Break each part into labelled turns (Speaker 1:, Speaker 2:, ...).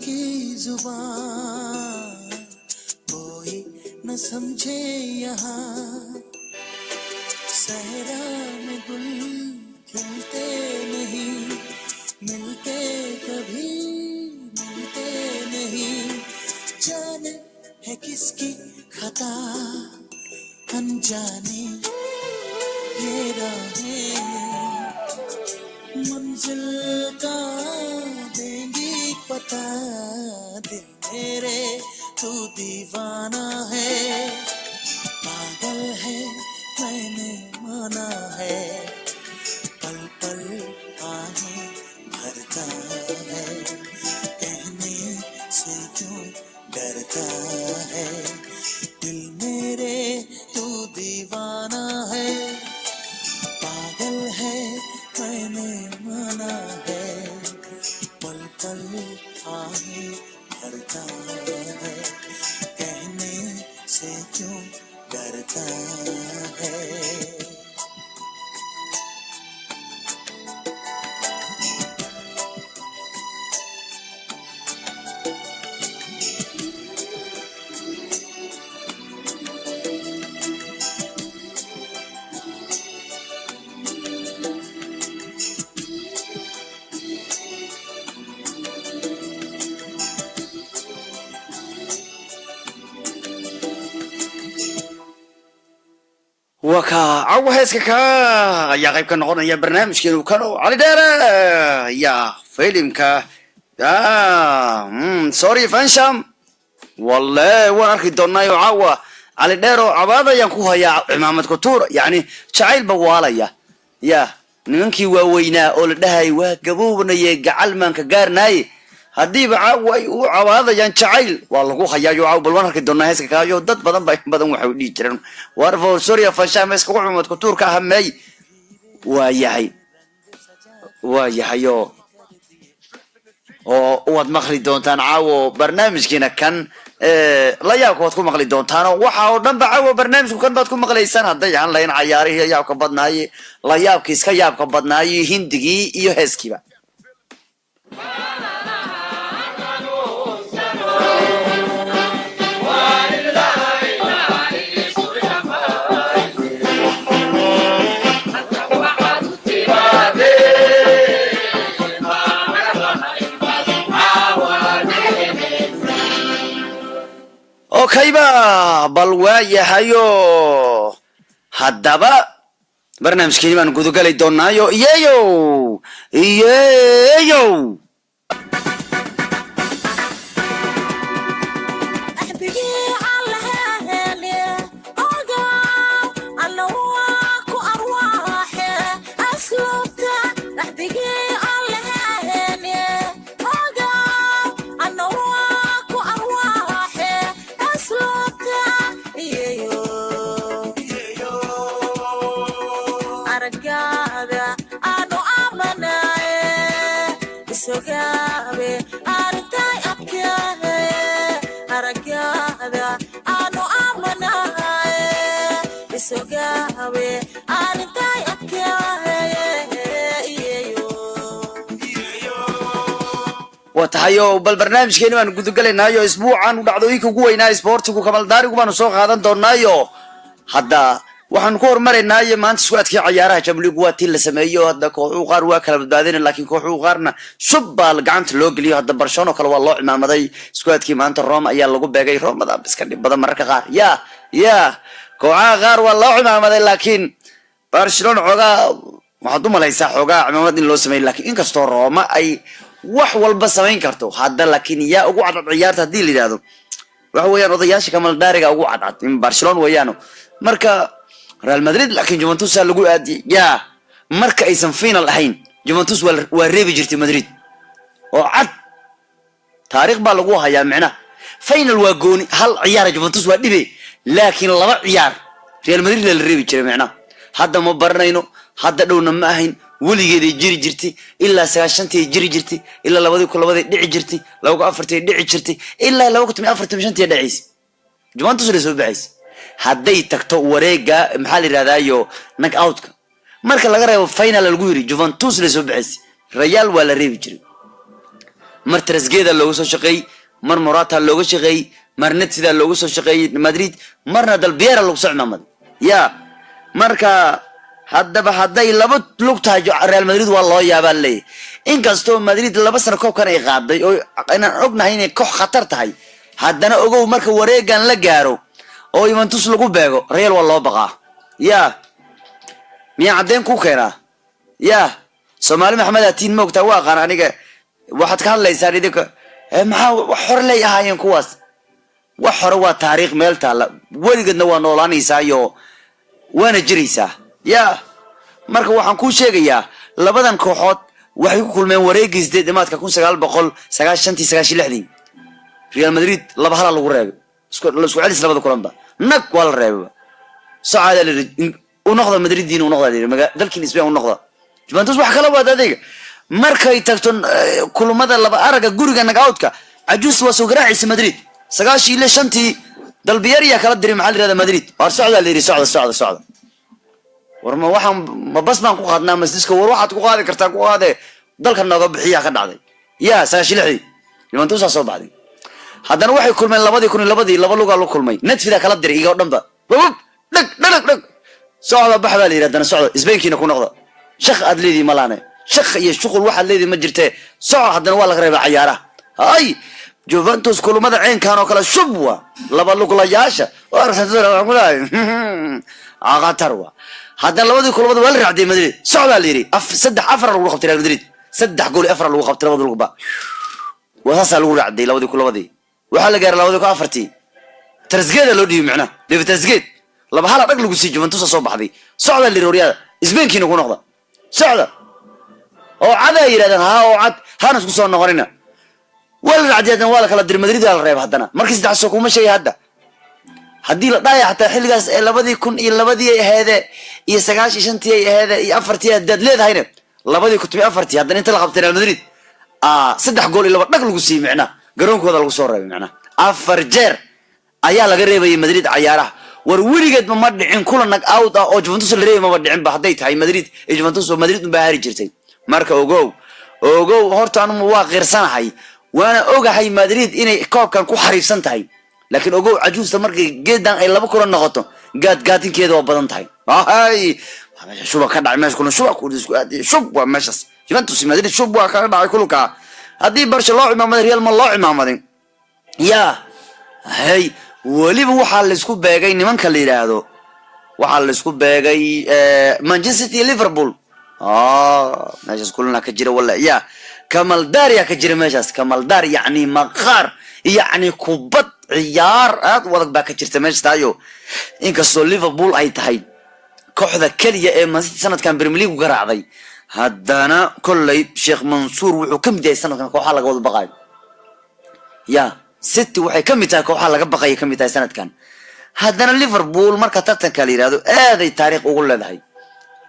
Speaker 1: की जुबान कोई न समझे यहाँ सहरा में गुल खिलते नहीं मिलते कभी मिलते नहीं जाने है किसकी खता अनजाने ये राहें मंजिल का देंगी पता दिल मेरे तू दीवाना है पागल है मैंने माना है पल पल आहें भरता है कहने से क्यों डरता है दिल मेरे तू दीवाना है पागल है मैंने माना है पल पल आहें भरता है कहने से क्यों डरता है
Speaker 2: وكا عوهسك كا يا غيب كان نقولنا يا برنامج كانوا علي دارا يا فيلم كا سوري فانشام والله واركي دونا يعوى علي دارو عبادة ينكوها يا إمامة كتور يعني شعيل بواليا يا نمكي ووينا أول دهاي وقبوبنا يجعل من كجارناي هدي بعوي وعواذا ين شعيل والله هو خياجو عاو بالوان كي دونا هيسك كاجو دد بدن waxay u dhigi jireen warfo Suuriya fashaam iska xumad ku tuurka hamay waayahayo oo wad maqli doontaan caawo barnaamijkeena kan la yaabkood ku maqli doontaan waxa oo dhan bacaawo barnaamijku kan baad ku maqlaysaan haday aan lahayn ciyaarihi yaabka badnaayay la yaabka iska yaabka badnaayay hindigii iyo heeskiba كيبا بالوايا هايو هدابا برنامج كيني بان قدو قالي دونايو يايو وتحيو بالبرنامج كيني بان قدو قالي نايو اسبوعا ودعدويكو قوينا اسبورتكو كمال داريكو بانو سوق هادان دون نايو حدا waxaan ku hormarinaayay maanta su'aadkii ciyaaraha Jamligu waa tii la sameeyo hadda kooxu qaar waa kala badbaadeen laakiin kooxu qaarna subbal gacanta loo galiyo hadda Barcelona kale waa loo imaamaday su'aadkii maanta Roma ayaa lagu beegay Romada iska dhib badan mararka qaar ya kooxaha qaar waa loo imaamaday laakiin Barcelona xogaa waxaad u malaysaa xogaa imaamad in loo sameeyo laakiin inkastoo Roma ay wax walba sameyn karto hadda laakiin yaa ugu cadad ciyaarta hadii la yiraahdo waxa weeyaan odayaasha kamal daariga ugu cadad in Barcelona weeyaan marka Real Madrid laakiin Juventus lagu aadiyay marka aysan final ahayn Juventus waa reebi jirtay Madrid oo cad taariikh baa lagu hayaa macna final waa gooni hal ciyaar Juventus waa dhibay laakiin laba ciyaar Real Madrid la reebi jiray macna hadda ma baranayno hadda dhowna ma ahayn weligeeday jiri jirtay ilaa 90tii jiri jirtay ilaa 2002 dhici jirtay 2004 dhici jirtay ilaa 2045 dhici Juventus la soo baxay hadday tagto wareega maxaa la yiraahdaa knock out marka laga reebo final lagu yiri Juventus la soo baxay Real waa la reebi jiray mar Trezeguet loogu soo shaqeey mar Morata loogu shaqeey mar Netfida loogu soo shaqeey Madrid marna Del Piero loogu soo cimaamad ya marka haddaba hadday laba lugtahay Real Madrid waa loo yaabaa leey inkastoo Madrid laba sano koobkan ay qaaday oo inaan ognahay inay koox khatar tahay haddana ogow marka wareegan la gaaro oo Juventus lagu beego Real waa loo baqaa ya miya cadeen ku keenaa ya Soomaali Maxamed Atiin moogta waa qaan aniga waxaad ka hadlaysaa idinka maxaa wax hor leeyahaayeen kuwaas wax hore waa taariikh meel taala weligeedna waa noolaanaysaa iyo waana jiraysaa ya marka waxaan ku sheegayaa labadan kooxood waxay ku kulmeen wareegii 8-maadka 1995-96 Real Madrid laba hal lagu reebay isku celis labada kulanba nag waa la reebay saacada u noqdo Madrid diin u noqdo dalkiin Spain u noqdo Juventus wax kala wada adeeg markay tagto kulmada laba araga guriga nagaawdka ajuus waa soo garaacaysa Madrid 95 Del Piero kala diray maxal reeda Madrid war socda leeri socda warma waxaan ma bas baan ku qaadnaa masjiska war waxaad ku qaadi kartaa ku qaade dalka naga bixiya ka dhacday ya 96 Juventus soo baxday haddana waxay kulmeen 2002 laba luga la kulmay Netfida kala diray iga dhanba dhag socda baxda leeri haddana socda Spainkiina ku noqdo shaq adleedii malaane shaq iyo shuqul waxa leedii ma jirtee socod haddana waa laga reebay ciyaaraha hay Juventus kulmada ceenkan oo kala shubwa laba luglayaasha oo Arsenal ku laay aqatarwa hadda labadii kulmada waa la raacday Madrid socda leeri 3-4 lagu qabtay Real Madrid 3 gool 4 lagu qabtay labada lugba waxa lagu raacday labadii kulmadii waxa la gaaray labadii 4 Trezeguet loo dhigay macna David Trezeguet laba hal dhag lagu sii Juventus soo baxday socda leeri Real Spainkiina ku noqda socda oo cada yiraahdaan oo cad hana isku soo noqonina wala racdiyadan wala kala dir Madrid la reeb hadana markii saddex soo kuma sheegay hadda hadii la dhaay xataa xilligaas ee 2002 ay ahayd iyo 95 ay ahayd iyo 4 dad leedahayna 2004 hadana inta la qabtay Real Madrid saddex gool iyo laba dhag lagu sii macna garoonkooda lagu soo reebay macna afar jeer ayaa laga reebay Madrid ciyaaraha war weligeed ma dhicin kulan nag out oo Juventus la reebay ma dhicin ba haday tahay Madrid ee Juventus oo Madrid u baahari jirtay marka ogow horta anu waa qirsanahay waana ogahay Madrid inay koobkan ku xariifsan tahay laakiin ogow ajuusta markay geedan ay laba kulan noqoto gaadinkeeda waa badan tahay hay shuba ka dhacay meesha kulan shuba ku isku aadi shub waa meeshas Juventus Madrid shub waa ka dhacay kulka hadii Barcelona imaamada Real ma loo imaamadin ya hay waliba waxa la isku beegay nimanka la yiraahdo waxa la isku beegay Manchester City Liverpool meeshas kulana ka jira wala ya Kamal Dar ka jira meeshas Kamal Dar yani maqaar yani kubad ciyaar aad wadag ba ka jirta meesha taayo inkastoo Liverpool ay tahay kooxda kaliya ee Man City sanadkan Premier League garaacday haddana kullay Sheikh Mansour wuxuu ka mid yahay sanadkan kooxaha laga wada baqay ya City waxay ka mid tahay kooxaha laga baqay ka mid tahay sanadkan haddana Liverpool marka tartanka la yiraahdo aad ay taariikh ugu leedahay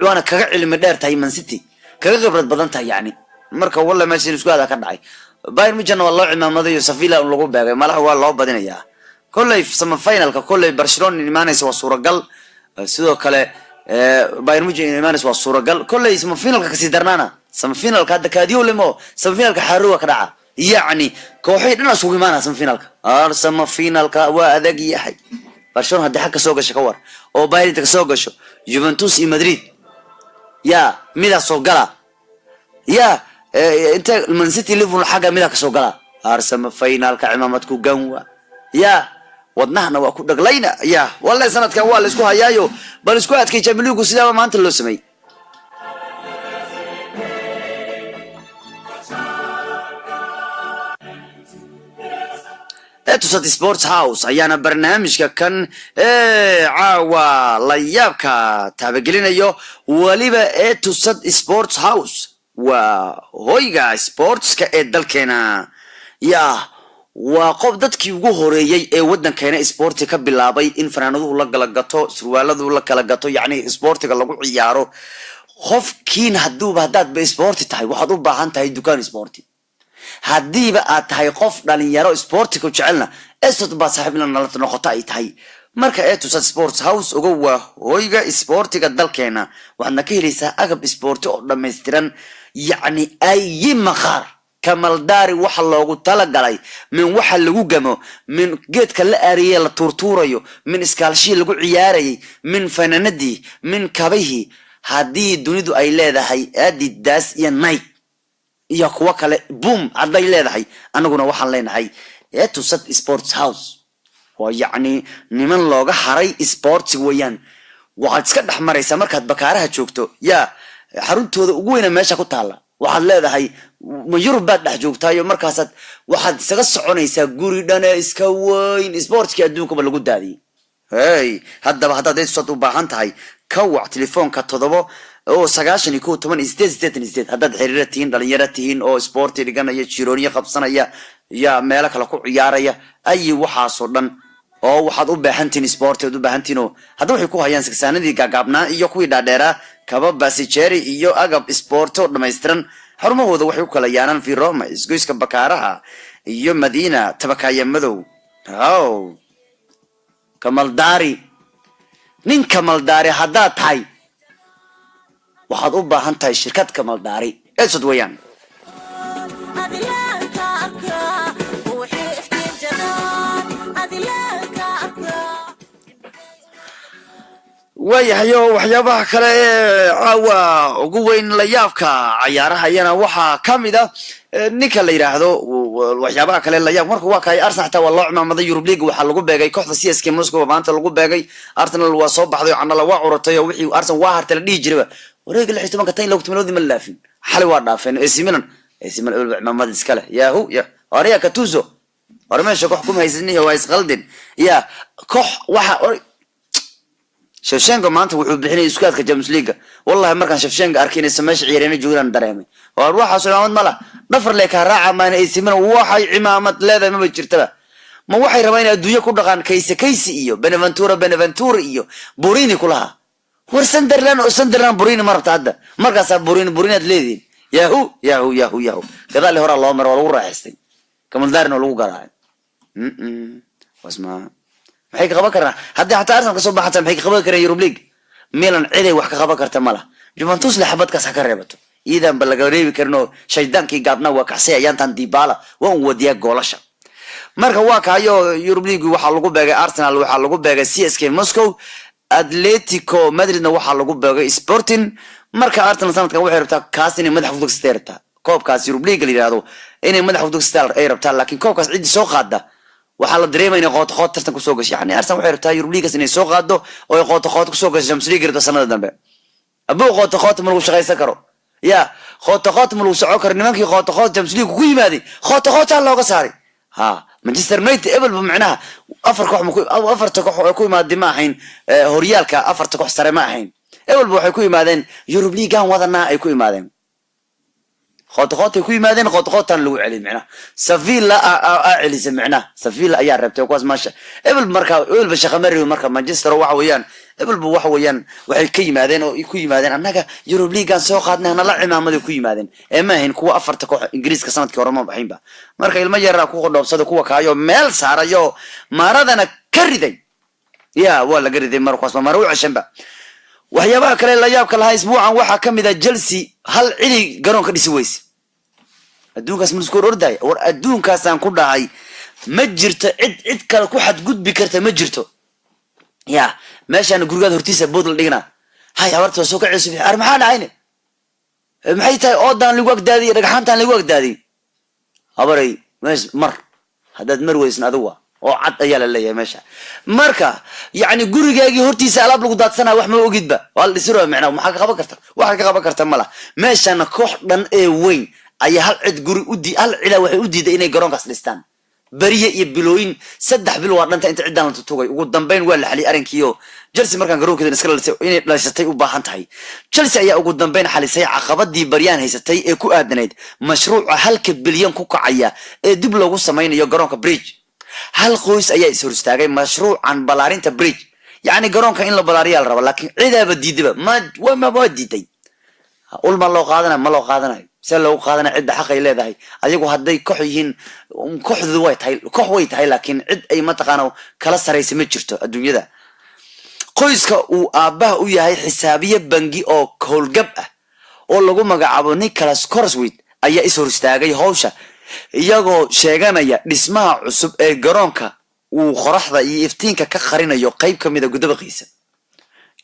Speaker 2: waana kaga cilmi dheer tahay Man City kaga khibrad badan tahay yani marka walla meesha isku aad ka dhacay Bayern Munich waa loo cimaamaday Sevilla lagu beegay malaha waa loo badinayaa kullay sama finalka kullay Barcelona imaanaysa waa suuragal sidoo kale Bayern Munich imaanaysa waa suuragal kullay sama finalka kasi darnaana sama finalka hadda kaadiyo limo sama finalka xaruwa ka dhaca yani kooxay dhan isugu imaanaysa sama finalka sama finalka waa adag yahay Barcelona hadda xaq ka soo gashay ka war oo Bayern ka soo gasho Juventus iyo Madrid ya mida soo gala ya انت من سيتي ليفل حاجه ميدا كسو غلا ارسم فاينال كعمامد ku ganwa ya wadnahna waa ku dhaglayna ya wallahi sanadkan waa la isku hayaayo bal isku adkay Champions League sida maanta loo sameeyay Etusat Sports House ayaana barnaamijka kan caawa la yaabka taabagelinayo waliba Etusat Sports House وهويغا سبورتس كدلكينا يا وقف dadkii ugu horeeyay ee wadankeena sporti ka bilaabay in fanaanadu la kala gato surwaaladu la kala gato yani sportiga lagu ciyaaro qofkiin hadaad ba sporti tahay waxaad u baahan tahay dukaan sporti hadiiba aad tahay qof dhalinyaro sporti ku jecelna esot ba saaxiibna la noqota ay tahay marka Etusat Sports House ugu hooyga sportiga dalkeena waxaad ka helaysaa agab sporti oo dhameystiran يعني أي مخار kamaldaari waxa loogu talagalay min waxa lagu gamo min geedka la aariyay la tuurtuurayo min iskaalshii lagu ciyaarayay min fanaanadii min kabahi haddii dunidu ay leedahay Adidas iyo Nike iyo kuwa kale boom hadday leedahay anaguna waxaan leenahay Etusat Sports House oo yacni niman looga haray sports weeyaan waxaad iska dhex maraysaa markaad bakaaraha joogto yaa xaruntooda ugu weyn meesha ku taala waxaad leedahay ma Yurub baad dhex joogtaayo markaasaad waxaad isaga soconaysaa guri dhan iska weyn sportski adduunka lagu daadiyay hey haddaba haddaad Etusat u baahan tahay ka wac telefoonka 7 oo 91 haddaad xiriirtiin dhalinyaro tihiin oo sport dhiganaya jirooniyo qabsanaya ya meelo kale ku ciyaaraya ay waxaasoo dhan oo waxaad u baahantiin sport u baahantiin oo hadda waxay ku hayaan sagsaanadii gaagaabnaa iyo kuwii dhaadheera kaba basijeri iyo agab sport oo dhameystiran xarumahooda waxay ku kala yaanaan fi Roma isgoyska bakaaraha iyo Madiina tabakaya madow kamaldaari nin kamaldaari haddaad tahay waxaad u baahan tahay shirkad kamaldaari Etusat weeyaan wayahayo waxyaabaha kale caawa ugu weyn la yaabka ciyaaraha yana waxa kamida ninka la yiraahdo waxyaabaha kale la yaab marka waa kay Arsenal taa waa cimaamada Europe League waxa lagu beegay kooxda CSK Moscow maanta lagu beegay Arsenal waa soo baxday canala waa curatay oo wixii Arsenal waa hartay la dhigi jiray wareeg la xisban ka tay loo timaloodi ma laafin xalay waa dhaafeen AC Milan cimaamada iskale yahu ya ariya Gattuso armeesha koox kuma haysanay waa isqaldin ya koox waxa Shevchenko maanta wuxuu bixinay iskuadka Champions League wallahi markaan Shevchenko arkinay sameesh ciyaarina joogan dareemay oo waxa cimaamad mala dhafar le ka raaca maana AC Milan waxay cimaamad leedahay ma jirtaba ma waxay rabaan in adduunyo ku dhaqaan kaysi iyo Beneventura iyo Borini kulaha war Sunderland Borini marabta hadda markaas Borini ad leedin yahu gadaal hore loo maro lagu raaxaystay kamaldaarina lagu garaacay wasma maxay ka qaban karaan haddii xataa Arsenal ka soo baxata maxay ka qaban karaan Europe League Milan ciiday wax ka qaban karta mala Juventus la xabadkaas ka reebato iidan bal laga reebi karno shaydaankii gaabna waa kaxsay ayaantan Dybala waa uu wadiya goolasha marka waa kaayo Europe League waxa lagu beegay Arsenal waxa lagu beegay CSK Moscow Atletico Madridna waxa lagu beegay Sporting marka Arsenal sanadkan waxay rabtaa kaas inay madax fudud isteerta koobkaas Europe League la yiraahdo inay madax fudud isteer ay rabtaa laakiin koobkaas cid soo qaada waxa la dareemay inay qoto tartan ku soo gashay yani Arsenal waxay rabtaa Europe League inay soo qaado oo qoto ku soo gashay Champions League sanadada dambe abuu qoto ma lagu shaqaysan karo ya qoto ma lagu socon karo nimankii qoto Champions League ku yimaadeen qoto looga saaray ha Manchester United ebel macnaha afarta koox ku imaadeen ma ahayn horyaalka afarta koox sare ma ahayn ebel waxay ku yimaadeen Europe League aan wadana ay ku yimaadeen qoto ku yimaadeen qoto lagu celin macna Sevilla celisa macna Sevilla ayaa rabtay kuwaas maasha ebel ba shaqamari marka Manchester waxa weeyaan waxa weeyaan waxay ka yimaadeen oo ku yimaadeen annaga Europe League aan soo qaadnay la cimaamada ku yimaadeen ma ahayn kuwa afarta koox Ingiriiska sanadkii hore ma baxaynba marka ilma yar ku qodobsada kuwa kaayo meel saarayo maaradana ka riday ya waa la gariday markaas ma maro cushanba waxyaabaha kale la yaabka lahaa isbuucan waxa kamida Chelsea hal cili garoonka dhisi weyse adduunkaas ma isku orday war adduunkaas aan ku dhahay ma jirto cid kale ku xad gudbi karta ma jirto ya meeshan guriga hortiisa boodal dhigna hay habarta soo ka cusub ar maxaa dhacayne maxay tahay oodan lagu agdaadiyo dhagaxantan lagu agdaadiyo habaray mees mar hadad mar weysna adigu oo cad ayaa la leeyahay meesha marka yani gurigaagi hortiisa alaab lagu daadsana wax ma ogidba wal dhisiro macna waxa ka qaban karta mala meeshan koox dhan ee weyn ayaa hal cid guri hal cila waxay u diiday inay garoonkaas dhistaan bariye iyo bilooyin 3 bil waa dhanta inta ciidan la tutugay ugu dambeyn waa la xali arinkiyo Chelsea markaan garoonkeeda iska lalisay inay dhashatay u baahan tahay Chelsea ayaa ugu dambeyn xalisay caqabadii baryaan haysatay ee ku aadanayd mashruuca 1 bilyan ku kacaya ee dib loogu sameeyo garoonka bridge hal qoys ayaa is hor istaagay mashruucan balaarinta bridge yani garoonka in la balaariyo la rabo laakiin ciidaba diidaba ma diiday ulma loo qaadanayo si loo qaadana cid xaq ay leedahay ayagu haday koox yihiin kooxdu way tahay laakiin cid ay ma taqaano kala sareysa ma jirto adduunyada qoyska uu aabaha u yahay xisaabiye bangi oo howlgab ah oo lagu magacaabo Nicholas Korswit ayaa is hor istaagay hawsha iyagoo sheeganaya dhismaha cusub ee garoonka uu qoraxda iyo iftiinka ka qarinayo qayb ka mid a gudabaqiisa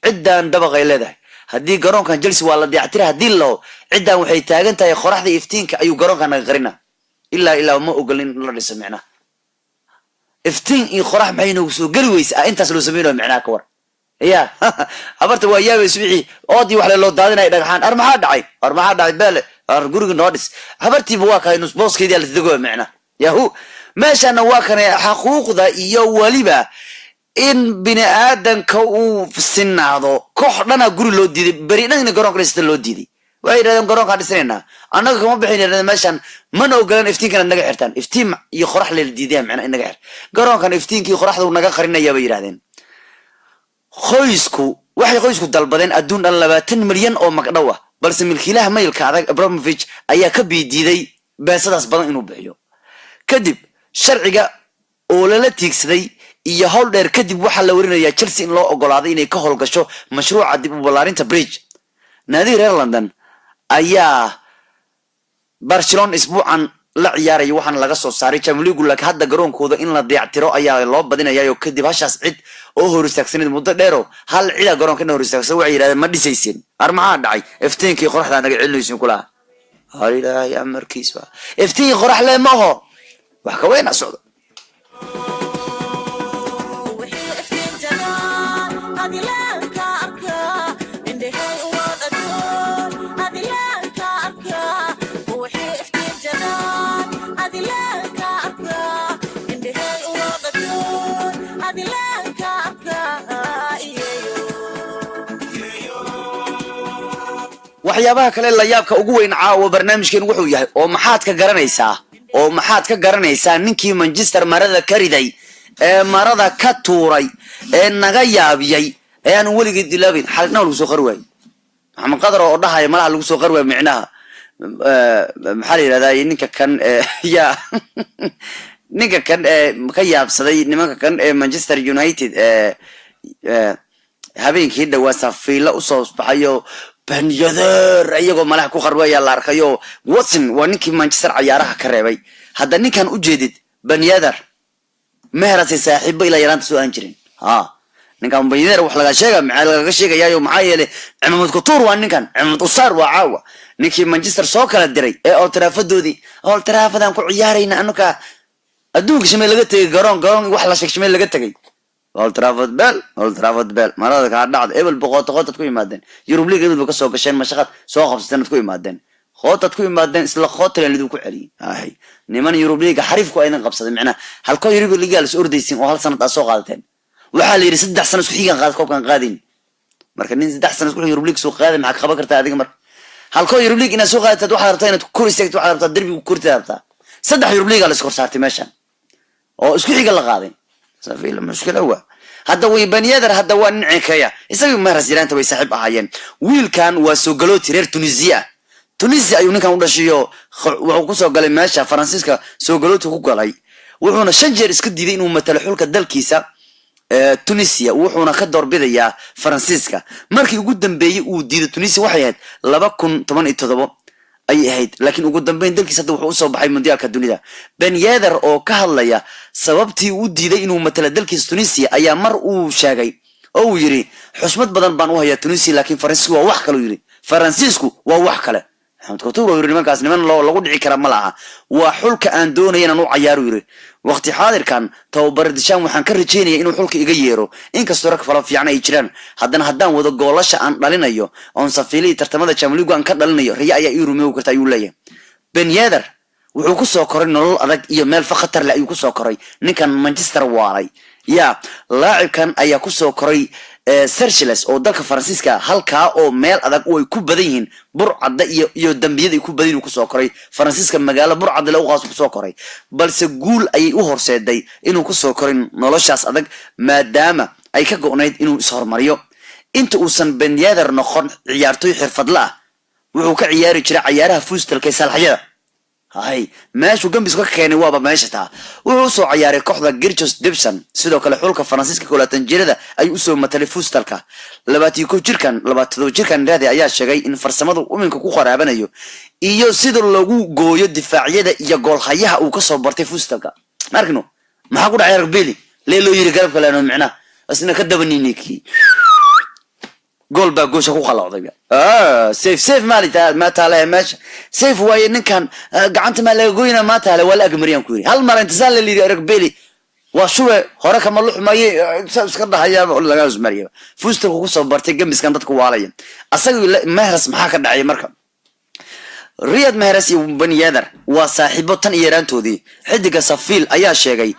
Speaker 2: ciddaan dabaqay leedahay haddii garoonkan Chelsea waa la dayactiray haddii loo ciddaan waxay taagan tahay qoraxda iftiinka ayuu garoonkan naga qarina ilaa ma ogolin la dhiso macna iftiin iyo qorax maxay nagu soo gali weysaa intaas loo sameeyo macna ka war ya abarta waa yaabay suuxi oodii wax loo daadinay dhagaxaan maxaa dhacay beel guriga noo dhis habartiiba waa kaay nus booskeedii la tidago macna yahu meeshana waa kan xuquuqda iyo waliba in bini aadanka uu sinaado koox dhana guri loo diiday bariidana garoonka dhista loo diiday way yiraahdeen garoonka dhisnayna annaga kama bixin meeshan mana ogolaan iftiinkan naga xirtaan iftiin iyo qorax la diiday macna inaga xir garoonkan iftiinkii qoraxdu naga qarinaya bay yiraahdeen waxay qoysku dalbadeen adduun dhan 20 milyan oo magdhow ah balse milkiilaha mailka adag Abramovich ayaa ka biididay beesadaas badan inuu bixiyo kadib sharciga oo la tiigsaday iyo hawl dheer kadib waxa la warinayaa Chelsea in loo ogolaaday inay ka howlgasho mashruuca dib u ballaarinta bridge naadi reer London ayaa Barcelona isbuucan la ciyaaray waxaan laga soo saaray Champions League laakiin hadda garoonkooda in la dayactiro ayaa loo badinayaa kadib hashaas cid oo hor istaagsanid muddo dheer oo hal cid garoonka hor istaagsan waxay yiraahdeen ma dhisaysin maxaa dhacay iftiinkii qoraxda naga celinaysin kula ilaahay amarkiisa iftiin qorax leh ma ho wax ka weyn asoo waxyaabaha kale la yaabka ugu weyn caawa barnaamijkeen wuxuu yahay oo maxaad ka garanaysaa ninkii Manchester marada ka riday ee marada ka tuuray ee naga yaabiyay ee aan weligeed dilaabin xalna lagu soo qarway maxamed qadar oo dhahay malaha lagu soo qarway micnaha maxaa la yiraahdaa ninka kan ninka kan ka yaabsaday nimanka kan ee Manchester United habeenkii dhawaa safiila u soo baxayo banyadeer ayagoo malaha ku qarwaya la arkayo Watson waa ninkii Manchester ciyaaraha ka reebay hadda ninkan u jeedid banyadeer meherasi saaxiibo ila yaraanta soo aan jirin ninkan banyadeer wax laga sheegayaa maxaa yeelay Maxamed Couture waa ninkan Maxamed Usar waa caawa ninkii Manchester soo kala diray ee Old Trafford ku ciyaarayna anuka adduunka shimay laga tagay garoon wax la sheegay laga tagay Old Trafford Bell marada ka dhacday ebel boqotoqod ku yimaadeen Europe League ebel ka soo gasheen mashaqad soo qabsadeen ku yimaadeen qootad ku yimaadeen isla qootay lidu ku celiyay niman Europe League xariifku aynan qabsaday macna halka Europe League la soo ordaysin oo hal sanad soo qaadateen waxa la yiri 3 sano isku xigan qaad koobkan qaadin marka nin 3 sano isku Europe League soo qaaday maxaa qaban kartaa adiga mar halka Europe League ina soo qaadad waxa rabtaa inaad ku koristeegto waxa rabtaa darbiga ku kortaabta 3 Europe League la soo saartay meeshan oo isku xigan la qaaday safiil mushkil awa hadda way banyadeer hadda waa ninkaya isagu ma rasiiranta way saaxiib ahaayeen wiilkan waa soo galooti reer Tunisia ayuu ninkan u dhashiyo wuxuu ku soo galay meesha Faransiiska soo galooti ku galay wuxuuna 5 jeer iska diiday inuu matalo xulka dalkiisa Tunisia wuxuuna ka doorbidayaa Faransiiska markii ugu dambeeyay uu diiday Tunisia waxay ahayd 2017 ay ahayd laakiin ugu dambeyn dalkiisa hadda wuxuu soo baxay mundialka dunida banyadeer oo ka hadlaya sababtii uu diiday inuu matalo dalkiisa Tunisia ayaa mar uu sheegay oo uu yiri xushmad badan baan u hayaa Tunisia laakiin Faransiisku waa wax kale yiri Faransiisku waa wax kale Maxamed Couture oo yiri nimankaas niman lagu dhici kara ma laha waa xulka aan doonayay inaan u ciyaaro yiri waqti xaadirkan tababar dishaan waxaan ka rajeynayaa inuu xulka iga yeero inkastoo rag fala fiican ay jiraan haddaan wada goolasha aan dhalinayo oo safiilii tartamada Champions League aan ka dhalinayo riya ayaa ii rumeeyo kartaa ayuu leeyahay banyadeer wuxuu ku soo koray nolol adag iyo meel khatar leh ayuu ku soo koray ninkan Manchester waaray laacibkan ayaa ku soo koray Sergilles oo dalka Faransiiska halka oo meel adag oo ay ku badan yihiin burcada iyo dambiyada ay ku badan ku soo koray Faransiiska magaalo burcada la u qaas ku soo koray balse guul ayay u horseeday inuu ku soo korin noloshaas adag maadaama ay ka go'nayd inuu is hormariyo inta uusan banyadeer noqon ciyaartoy xirfadle ah wuxuu ka ciyaari jiray ciyaaraha fuustalka salxiyada hay meeshu gambis ka keenay waaba meesha taa wuxuu soo ciyaaray kooxda Girgos Debson sidoo kale xulka Faransiiska 20 jirada ay u soo matalay fuustalka 22 jirkan raadi ayaa sheegay in farsamadu uminka ku qaraabanayo iyo sida lagu gooyo difaacyada iyo goolhayaha uu ka soo bartay fuustalka markino maxaa ku dhacay Rugby leelo yiri garabka laano micna asna ka dabaniniki gool baa goosha ku qalawday safe maalita ma taala meesha safe way ninkan gacanta ma laga gooyna ma taala wala agmariyaan ku yiri hal mar intisaal leeli Rugby waa shuwe hore kama luxmaye iska dhahaya laga ismariyo fuustalku ku soo bartay gambiskan dadku waalaya asagu Mahrez maxaa ka dhacay marka Riyad Mahrez iyo Ben Yedder waa saaxiibo tan yaraantoodii xidiga Safiil ayaa sheegay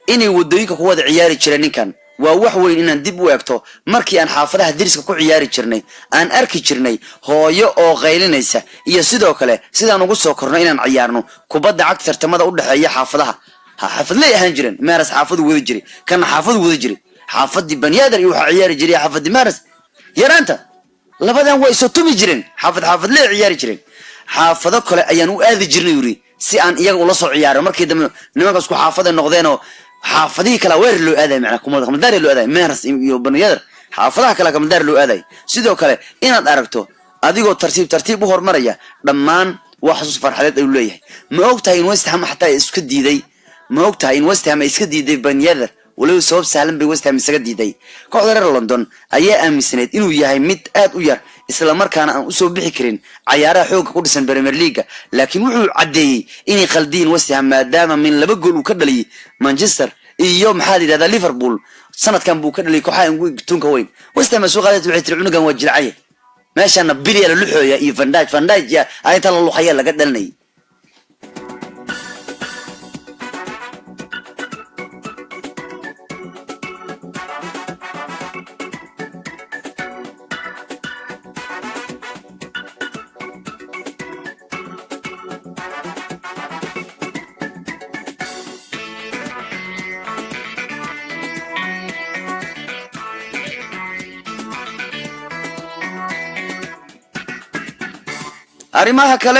Speaker 2: inay wadooyinka ku wada ciyaari jireen ninkan waa wax weyn inaan dib u eegto markii aan xaafadaha diriska ku ciyaari jirnay aan arki jirnay hooyo oo qaylinaysa iyo sidoo kale sidaan ugu soo korno inaan ciyaarno kubadda cagta tartamada u dhaxeeya xaafadaha xaafad leey ahaan jireen Mahrez xaafadu wada jiray kana xaafadu wada jiray xaafadii Ben Yedder iyo waxa ciyaari jiray xaafadii Mahrez yaraanta labadan way soo tumi jireen xaafad leey ciyaari jireen xaafado kale ayaan u aadi jirnay yuri si aan iyaga ula soo ciyaaro markii dambe nimanka isku xaafada noqdeen oo xaafadii kala weer loo aaday macna kumada kamadaar loo aaday Mahrez iyo Ben Yedder xaafadaha kala kamadaar loo aaday sidoo kale inaad aragto adigoo tartiib u hormaraya dhammaan wax xasuus farxadeed ay leeyahay ma ogtahay in West Ham xataa iska diiday ma ogtahay in West Ham iska diiday Ben Yedder walow sabab sahlan bay West Ham isaga diiday kooxda reer London ayaa aaminsaneed inuu yahay mid aad u yar isla markaana aan u soo bixi karin ciyaaraha xoog ku dhisan Premier League laakiin wuxuu cadeeyay inay qaldiin West Ham maadaama min 2 gool uu ka dhaliyay Manchester iyo maxaa yiraahdaa Liverpool sanadkan buu ka dhaliyay kooxaha ugu tunka weyn West Ham soo qaaday waxay tir cunugan waa jilcay meeshana bilya la luxooya iyo Van Dijk ay tan la luxaya laga dhalnay arimaha kale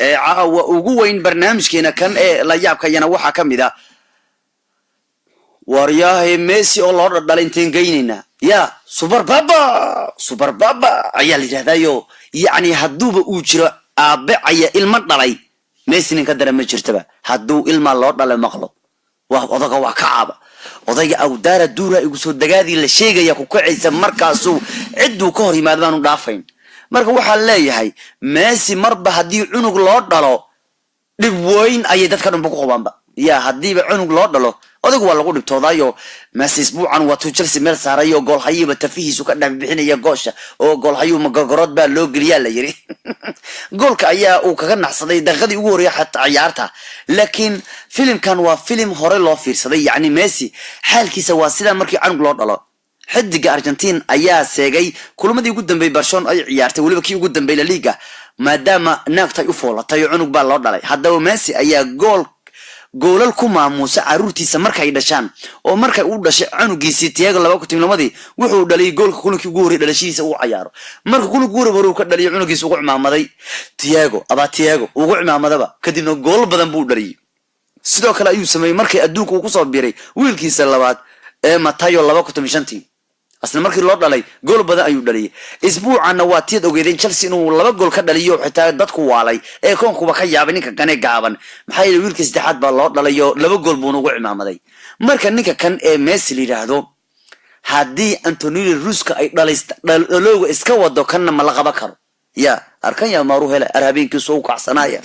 Speaker 2: ee caawa ugu weyn barnaamijkeena kan ee la yaabkayana waxa kamid ah waryahay Messi oo loo dhalay inteen geynina ya super baba ayaa la yiraahdayo yaani haduuba uu jiro aabe aya ilma dhalay Messi ninka darama jirtaba haduu ilma loo dhalay maqlo waa odaga waa kaaba odayga awdaara duura igu soo dagaadii la sheegaya ku kacaysa markaasuu ciduu ka hor yimaadaan u dhaafayn marka waxa leeyahay Messi marba hadii cunug loo dhalo dib weyn ay dadka dhanba ku qabanba ya hadiiba cunug loo dhalo odaygu waa lagu dhibtoodayo Messi isbuucan waa tuu Chelsea meel saarayo gool hayiba tafihiisu ka dham bixinaya goosha oo gool hayu magagorod baa loo geliyaa la yiri goolka ayaa uu kaga naxsaday daqiiqadii ugu horeeyay xataa ciyaarta laakiin filimkan waa filim hore loo fiirsaday yaani Messi xaalkiisa waa sida markii cunug loo dhalo xidiga Argentina ayaa seegay kulmadii ugu dambeeyay Barcelona ay ciyaartay waliba kii ugu dambeeyay La Liga maadaama naagtay u foolatay cunug baa loo dhalay haddaba Messi ayaa goolal ku maamuusa caruurtiisa markay dhashaan oo markay uu dhashay cunugiisii Thiago 2012 wuxuu dhalay goolka kulankii ugu horeeyay dhalashiisa uu ciyaaro marka kulanku ugu horeeyay ka dhalay cunugiisa ugu cimaamaday Thiago ugu cimaamadaba kadibna gool badan buu dhalay sidoo kale ayuu sameeyay markay adduunka uu ku soo biiray wiilkiisa labaad ee Matteo 2015 asna markii loo dhalay gool badan ayuu dhaliyay isbuucana waa tiid ogeedeen Chelsea inuu 2 gool ka dhaliyo xitaa dadku waalay ee koonkuba ka yaabay ninka kan ee gaaban maxay yiri wiilka saddexaad baa loo dhalayo 2 gool buu ugu cimaamaday marka ninka kan ee Messi liiraahdo hadii Antonio Ruska ay dhalooga iska wado kanna ma la qaban karo ya arkan ya maru hela arhabinkiisu uu kacsanaya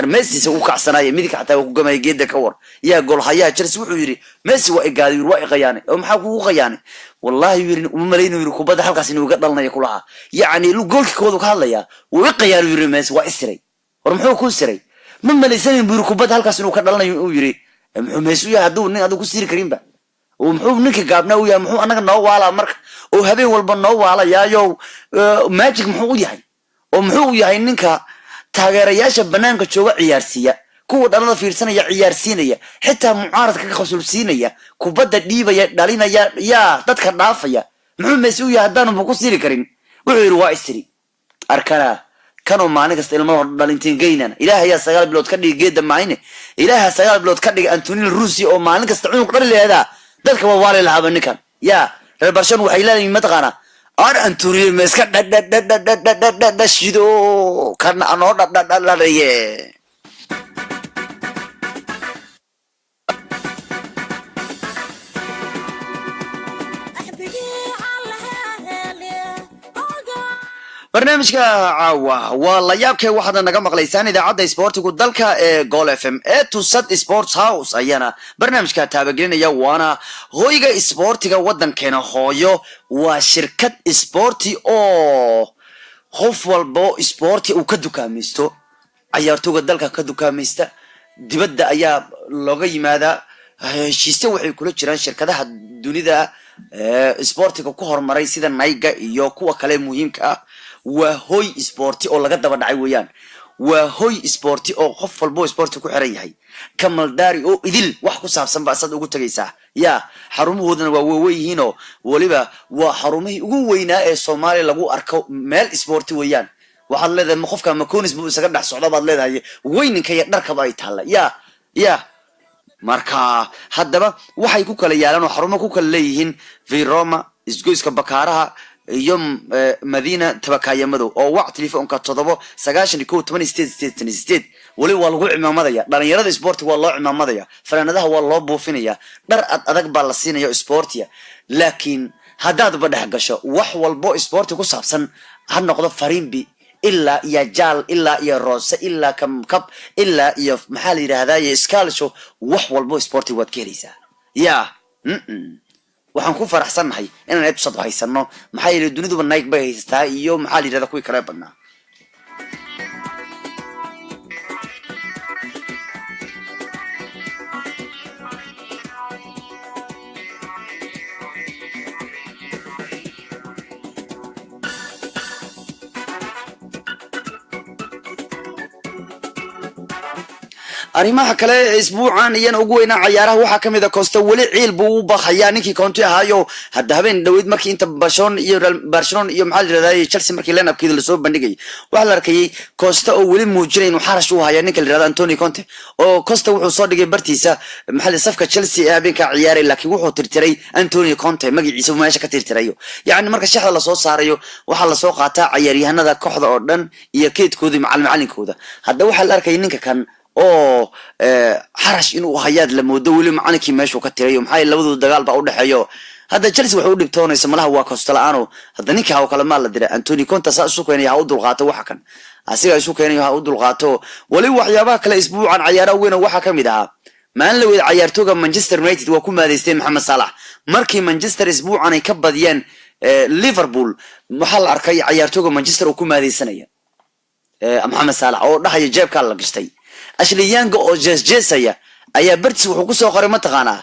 Speaker 2: Messi soo kacsanaya midka xataa ku gamay geeda ka war ya gool hayaa Chelsea wuxuu yiri Messi waa igaaday waa iqayaanay oo maxaa kugu qayaanay wallahi yiri uma maleeyno yiri kubada halkaas inuu ga dhalnayo kulaha yaani goolkii koodu ka hadlaya wuu iqayaanay yiri Messi waa isiray war muxuu ku siray ma maleeysan yiri kubada halkaas inuu ka dhalnayo uu yiri muxuu Messi haduu nin adu ku siri karinba oo muxuu ninka gaabna uu yahay muxuu anaga noo waala marka oo habeen walba noo waala yaayo magic muxuu yahay oo muxuu yahay ninka taageerayaasha banaanka jooga ciyaarsiya kuwa dhalada fiirsanaya ciyaarsiinaya xitaa mucaaradka ka qasulsiinaya kubadda dhiibaya dhalinaya ya dadka dhaafaya muxuu Messi u yahay hadaan ku siri karin wuxuu yiri waa isri arkana kanoo maalin kasta ilmaha dhalintiin geynana ilaahayaa 9 bilood ka dhigay geeda maayne ilaaha 9 bilood ka dhigay Antonio Rusi oo maalin kasta cunug dhali leeyahay dadka waa waali lahaaba ninkan yaa reer Barcelona waxay leeyihiin mataqaana ar Antonio ma iska dhashido kana anoo dhadhadhalaye barnaamijka caawa waa la yaabkee waxaad naga maqlaysaan idaacadda isboortigu dalka ee Goal FM ee Tusad Sports House ayana barnaamijka taabagelinaya waana hooyga isboortiga wadankeena hooyo waa shirkad isboorti oo qof walbo isboorti uu ka dukaamaysto ciyaartooyga dalka ka dukaamaysta dibadda ayaa looga yimaada heshiisyo waxay kula jiraan shirkadaha dunida isboortiga ku horumaray sida Nike iyo kuwa kale muhiimka ah waa hooy isboorti oo laga daba dhacay weeyaan waa hooy isboorti oo qof walbo isboorti ku xiran yahay kamal daari oo idil wax ku saabsan ba asad ugu tagaysaa yaa xarumuhoodana waa weeyihiin oo waliba waa xarumihii ugu weynaa ee Soomaaliya lagu arko meel isboorti weeyaan waxaad leedahay qofka makoonis buu isaga dhax socda baad leedahay weyninka iyo dharkaba ay taala yaa marka haddaba waxay ku kala yaalaan oo xarumo ku kala leeyihiin Viroma isgoyska Bakaaraha iyo Madiina Tabakayamado oo wac telefoonka 791 wali waa lagu cimaamadayaa dhalinyarada isboorti waa loo cimaamadayaa fanaanadaha waa loo buufinayaa dhar adag baa la siinayaa isboortiga laakiin haddaad badhax gasho wax walbo isboorti ku saabsan ha noqdo Farimbi ilaa iyo jaal ilaa iyo roose ilaa kab ilaa iyo maxaa la yiraahdaa iskaalsho wax walbo isboorti waad ka helaysaa yaa waxaan ku faraxsanahay inaan episode haysano maxay yeelay duniduba Nike bay haystaa iyo maxaa la yiraahdaa kuwii kale badnaa arrimaha kale isbuucan iyana ugu weynaa ciyaaraha waxa kamid ah Costa wali ciil buu u baxayaa ninkii Conte ahaayo hadda habeen dhaweyd markii inta Barcelona iyo maxaa la yiraahdaa Chelsea markii line-upkeeda la soo bandhigay waxa la arkayay Costa oo wali muujinay inuu xarash u hayo ninka la yiraahdo Antonio Conte oo Costa wuxuu soo dhigay bartiisa maxalli safka Chelsea ee habeenka ciyaaray laakiin wuxuu tirtiray Antonio Conte magaciisa meesha ka tirtirayo yaani marka shaxda la soo saarayo waxa la soo qaataa ciyaaryahanada kooxda oo dhan iyo keedkoodii macallinkooda hadda waxa la arkayay ninka kan oo xarash inuu hayaad la moodo wali macallinkii meesha ka tirayo maxay labadu dagaal ba u dhaxeeyo hadda Chelsea waxay u dhibtoonaysa malaha waa Costa la'aano hadda ninka oo kale ma la diray Antonio Conte saa isu keenay ha u dulqaato waxa kan asiga isu keenay ha u dulqaato wali waxyaabaha kale isbuucan ciyaaraha weyn waxa kamid ah maan la weyd ciyaartooyga Manchester United waa ku maadeystay Mohamed Salah markii Manchester isbuucan ay ka badiyeen Liverpool waxa la arkay ciyaartooyga Manchester oo ku maadeysanaya Mohamed Salah oo dhaxay jeebka la gashtay Ashley Young oo jeesaya ayaa bartis wuxuu ku soo qoray mataqaanaa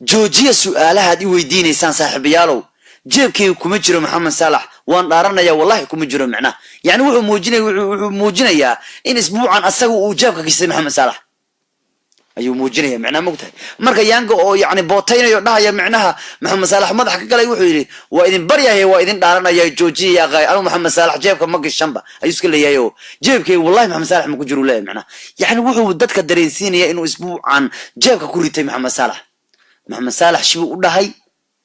Speaker 2: joojiya su'aalaha aad i weydiinaysaan saaxiibayaalow jeebkii kuma jiro Mohamed Salah waan dhaaranaya wallahi kuma jiro macna yani wuxuu muujinayaa in isbuucan asagu uu jeebka gashay Mohamed Salah ayuu muujinaya macna mogtahay marka Young oo yani bootaynayo dhahaya macnaha Mohamed Salah madax ka galay wuxuu yiri waa idin baryahay waa idin dhaaranaya joojiya qay anu Mohamed Salah jeebka ma gashanba ayuu iska leeyahay jeebkii wallahi Mohamed Salah ma ku jiro leeyahay macna yani wuxuu dadka dareensiinaya inuu isbuucan jeebka ku ritay Mohamed Salah shibuu u dhahay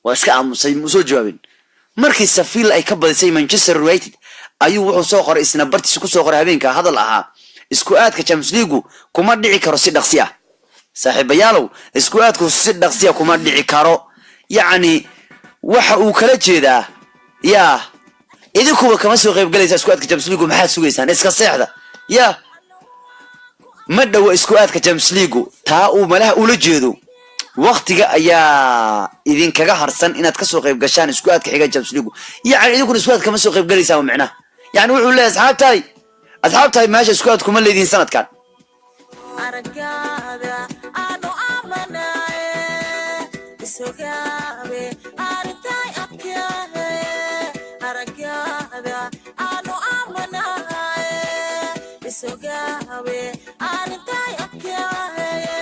Speaker 2: waa iska aamusay soo jawaabin markii Sevilla ay ka badisay Manchester United ayuu wuxuu soo qoray isna bartiis ku soo qoray habeenka hadal ahaa isku aadka Champions League kuma dhici karo si dhaqsi ah saaxiibayaalow isku aadku si dhaqsi ah kuma dhici karo yani waxa uu kala jeedaa yaa idinkuba kama soo qayb galaysa isku aadka Champions League maxaa sugaysaan iska seexda yaa ma dhaw isku aadka Champions League taa uu malaha ula jeedo waqtiga ayaa idin kaga harsan inaad ka soo qayb gashaan isku aadka xiga Champions League yani idinku isku aad kama soo qayb galaysaa macna yani wuxuu leeyahay asxaabtay meesha isku aad kuma leedin sanadkan aragada aanu amanaye isogaabe arintay adkaye aragada aanu amanaye isogaabe arintay adkaye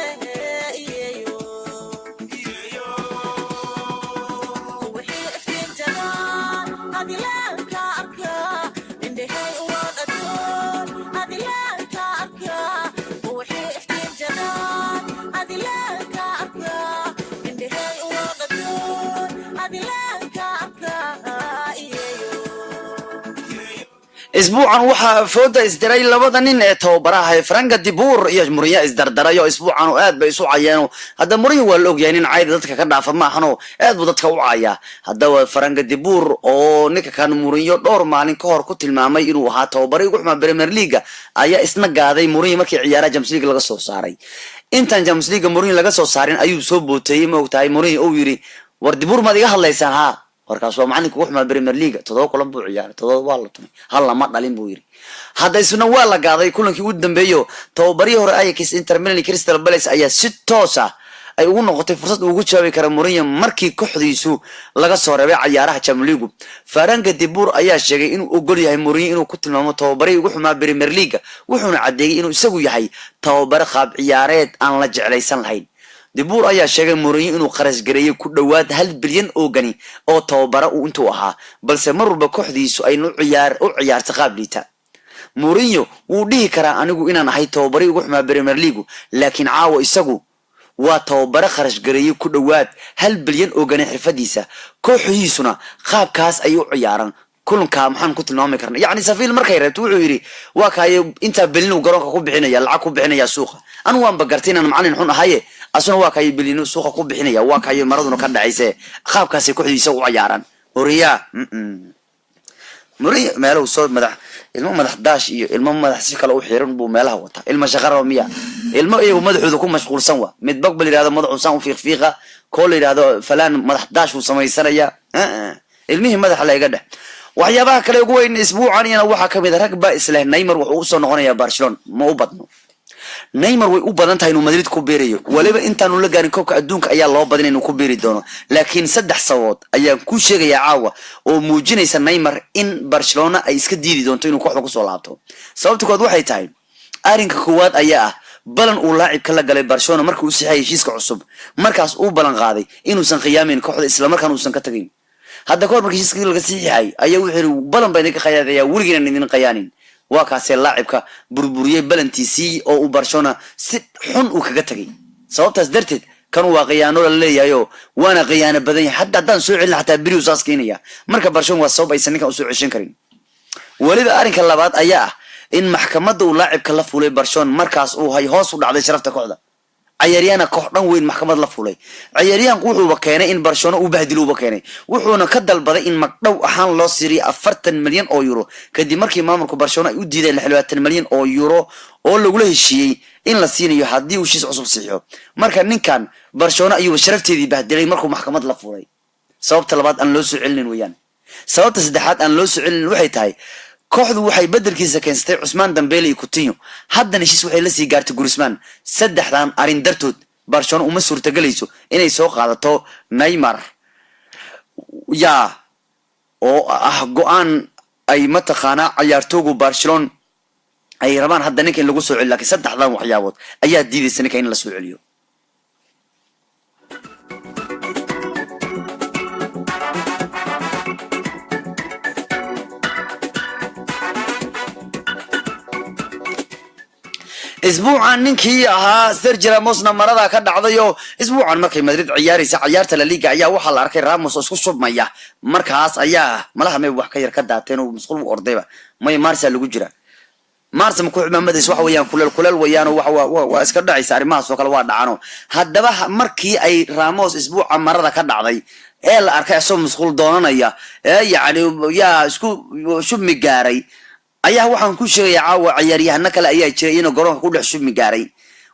Speaker 2: wixii iftiin janaan adilanka arka indhahay waan isbuucan waxaa fooda isdiray labada nin ee tababaraha Frank de Boer iyo Mourinho isdardarayo isbuucan aad bay isu cayeen hadda Mourinho waa la ogyahay in caayda dadka ka dhaafa ma ahano aad buu dadka u caaya hadda Frank de Boer oo ninka kan Mourinho dhowr maalin ka hor ku tilmaamay inuu ahaa tababare ugu xumaa Premier League ayaa isna gaaday Mourinho markii ciyaaraha Champions League laga soo saaray intaan Champions League Mourinho laga soo saarin ayuu soo bootay ma ogtahay Mourinho uu yiri war de Boer ma iga hadlaysan ha warkaas waa macallinka ugu xumaa Premier League todoba kulan buu ciyaaray todoba waa la tumay hal lama dhalin buu yiri hadda isna waa la gaaday kulankii ugu dambeeyo tababari hore Ajax Inter Milan Crystal Palace ayaa si toos ah ay ugu noqotay fursad ugu jaabi kara Mourinho markii kooxdiisu laga soo reebay ciyaaraha Champions League Frank de Boer ayaa sheegay inuu ogol yahay Mourinho inuu ku tilmaamo tababari ugu xumaa Premier League wuxuuna cadeeyay inuu isagu yahay tababare qaab ciyaareed aan la jeclaysan lahayn de Boer ayaa sheegay Mourinho inuu qarash gareeyay ku dhawaad 1 bilyan oo gani oo tababare uu intuu ahaa balse mar walba kooxdiisu ay u ciyaartay qaab liita Mourinho wuu dhihi karaa anigu inaan ahay tababare ugu xumaa Premier League laakiin caawa isagu waa tababare qarash gareeyay ku dhawaad 1 bilyan oo gani xirfadiisa kooxdiisuna qaabkaas ay u ciyaaran kulanka maxaan ku tilmaami karnaa yani Safiil markay reebto wuxuu yiri waa kaay inta bilin uu garoonka ku bixinaya lacag ku bixinaya suuqa anu waan bagartay inaan macallin xun ahaye asuna waa kaay bilin suuqa ku bixinaya waa kaay maraduna ka dhacayse qaabkaas ay kooxdiisa u ciyaaran Mourinho Mourinho meelo soo madax daash iyo ilmo madax si kale u xiran buu meelaha wata ilmo shaqaro miya ilmo iyagu madaxooda ku mashquulsan waa mid baqbal yiraahdo madaxuusan u fiiqiiqa kool yiraahdo falan madax daash uu samaysanaya ilmihi madax la iga dhax waxyaabaha kale ugu weyn isbuucan iyana waxa kamid ah ragba isla Neymar wuxuu u soo noqonayaa Barcelona ma u badno Neymar way u badan tahay inuu Madrid ku beerayo waliba intaanu la gaarin koobka adduunka ayaa loo badan inuu ku beeri doono laakiin saddex sabood ayaa ku sheegaya caawa oo muujinaysa Neymar in Barcelona ay iska diidi doonto inuu kooxda ku soo laabto sababta kood waxay tahay arinka koowaad ayaa ah balan uu laacibka la galay Barcelona markii uu saxay heshiiska cusub markaas uu balan qaaday inuusan khiyaamin kooxda isla markaan uusan ka tagin hadda koor markii heshiiska laga saxay ayaa wuxuu balan baa idinka khiyaadaya weligiina idin khiyaanin waa kaasee laacibka burburiyay balantiisii oo uu Barcelona si xun u kaga tagay sababtaas darteed kan waa qiyaano la leeyahay waana qiyaano badan yahay haddaan soo celin xataa birius askeenaya marka Barcelona waa sabab aysan ninka u soo ceshan karin waliba arinka labaad ayaa ah in maxkamadda uu laacibka la fulay Barcelona markaas uu hay hoos u dhacday sharafta kooxda ciyaaryahanka koox dhan weyn maxkamad la fulay ciyaaryahanku wuxuu keenay in Barcelona uu bahdilo uu keenay wuxuuna ka dalbaday in magdhow ahaan loo siriyo 40 milyan oo euro kadib markii maamulka Barcelona ay u diideen 20 milyan oo euro oo lagu heshiiyay in la siinayo hadii uu heshiis cusub saxiixo marka ninkan Barcelona ayuu sharafteedii bahdilay markuu maxkamad la fulay sababta labaad aan loo soo celin weeyaan sababta saddexaad aan loo soo celin waxay tahay kooxdu waxay bedelkiisa keensatay Ousmane Dembele iyo Coutinho haddana heshiis waxay la sii gaartay Griezmann saddexdan arin dartood Barcelona uma suurtagelayso inay soo qaadato Neymar oo ah go'aan ay mataqaana ciyaartooygu Barcelona ay rabaan hadda ninka in lagu soo celiyo laakiin saddexdan waxyaabood ayaa diidaysan ninka in la soo celiyo isbuucan ninkii ahaa Sergio Ramos marada ka dhacdayo isbuucan markay Madrid ciyaaraysa ciyaarta La Liga ayaa waxa la arkay Ramos oo isku shubmaya markaas ayaa malaha may wax ka yar ka daateen oo masquul u ordayba may Marca lagu jira Marca ma ku cimaamadiis waxa weeyaan kulal weeyaan waa iska dhacaysa arimahaas oo kale waa dhacano haddaba markii ay Ramos isbuuca marada ka dhacday ee la arkay asoo masquul doonanaya yaani isku shubmi gaaray ayaa waxaan ku sheegay caawa ciyaaryahanna kale ayaa jiray inuu garoonka ku dhex shubmi gaaray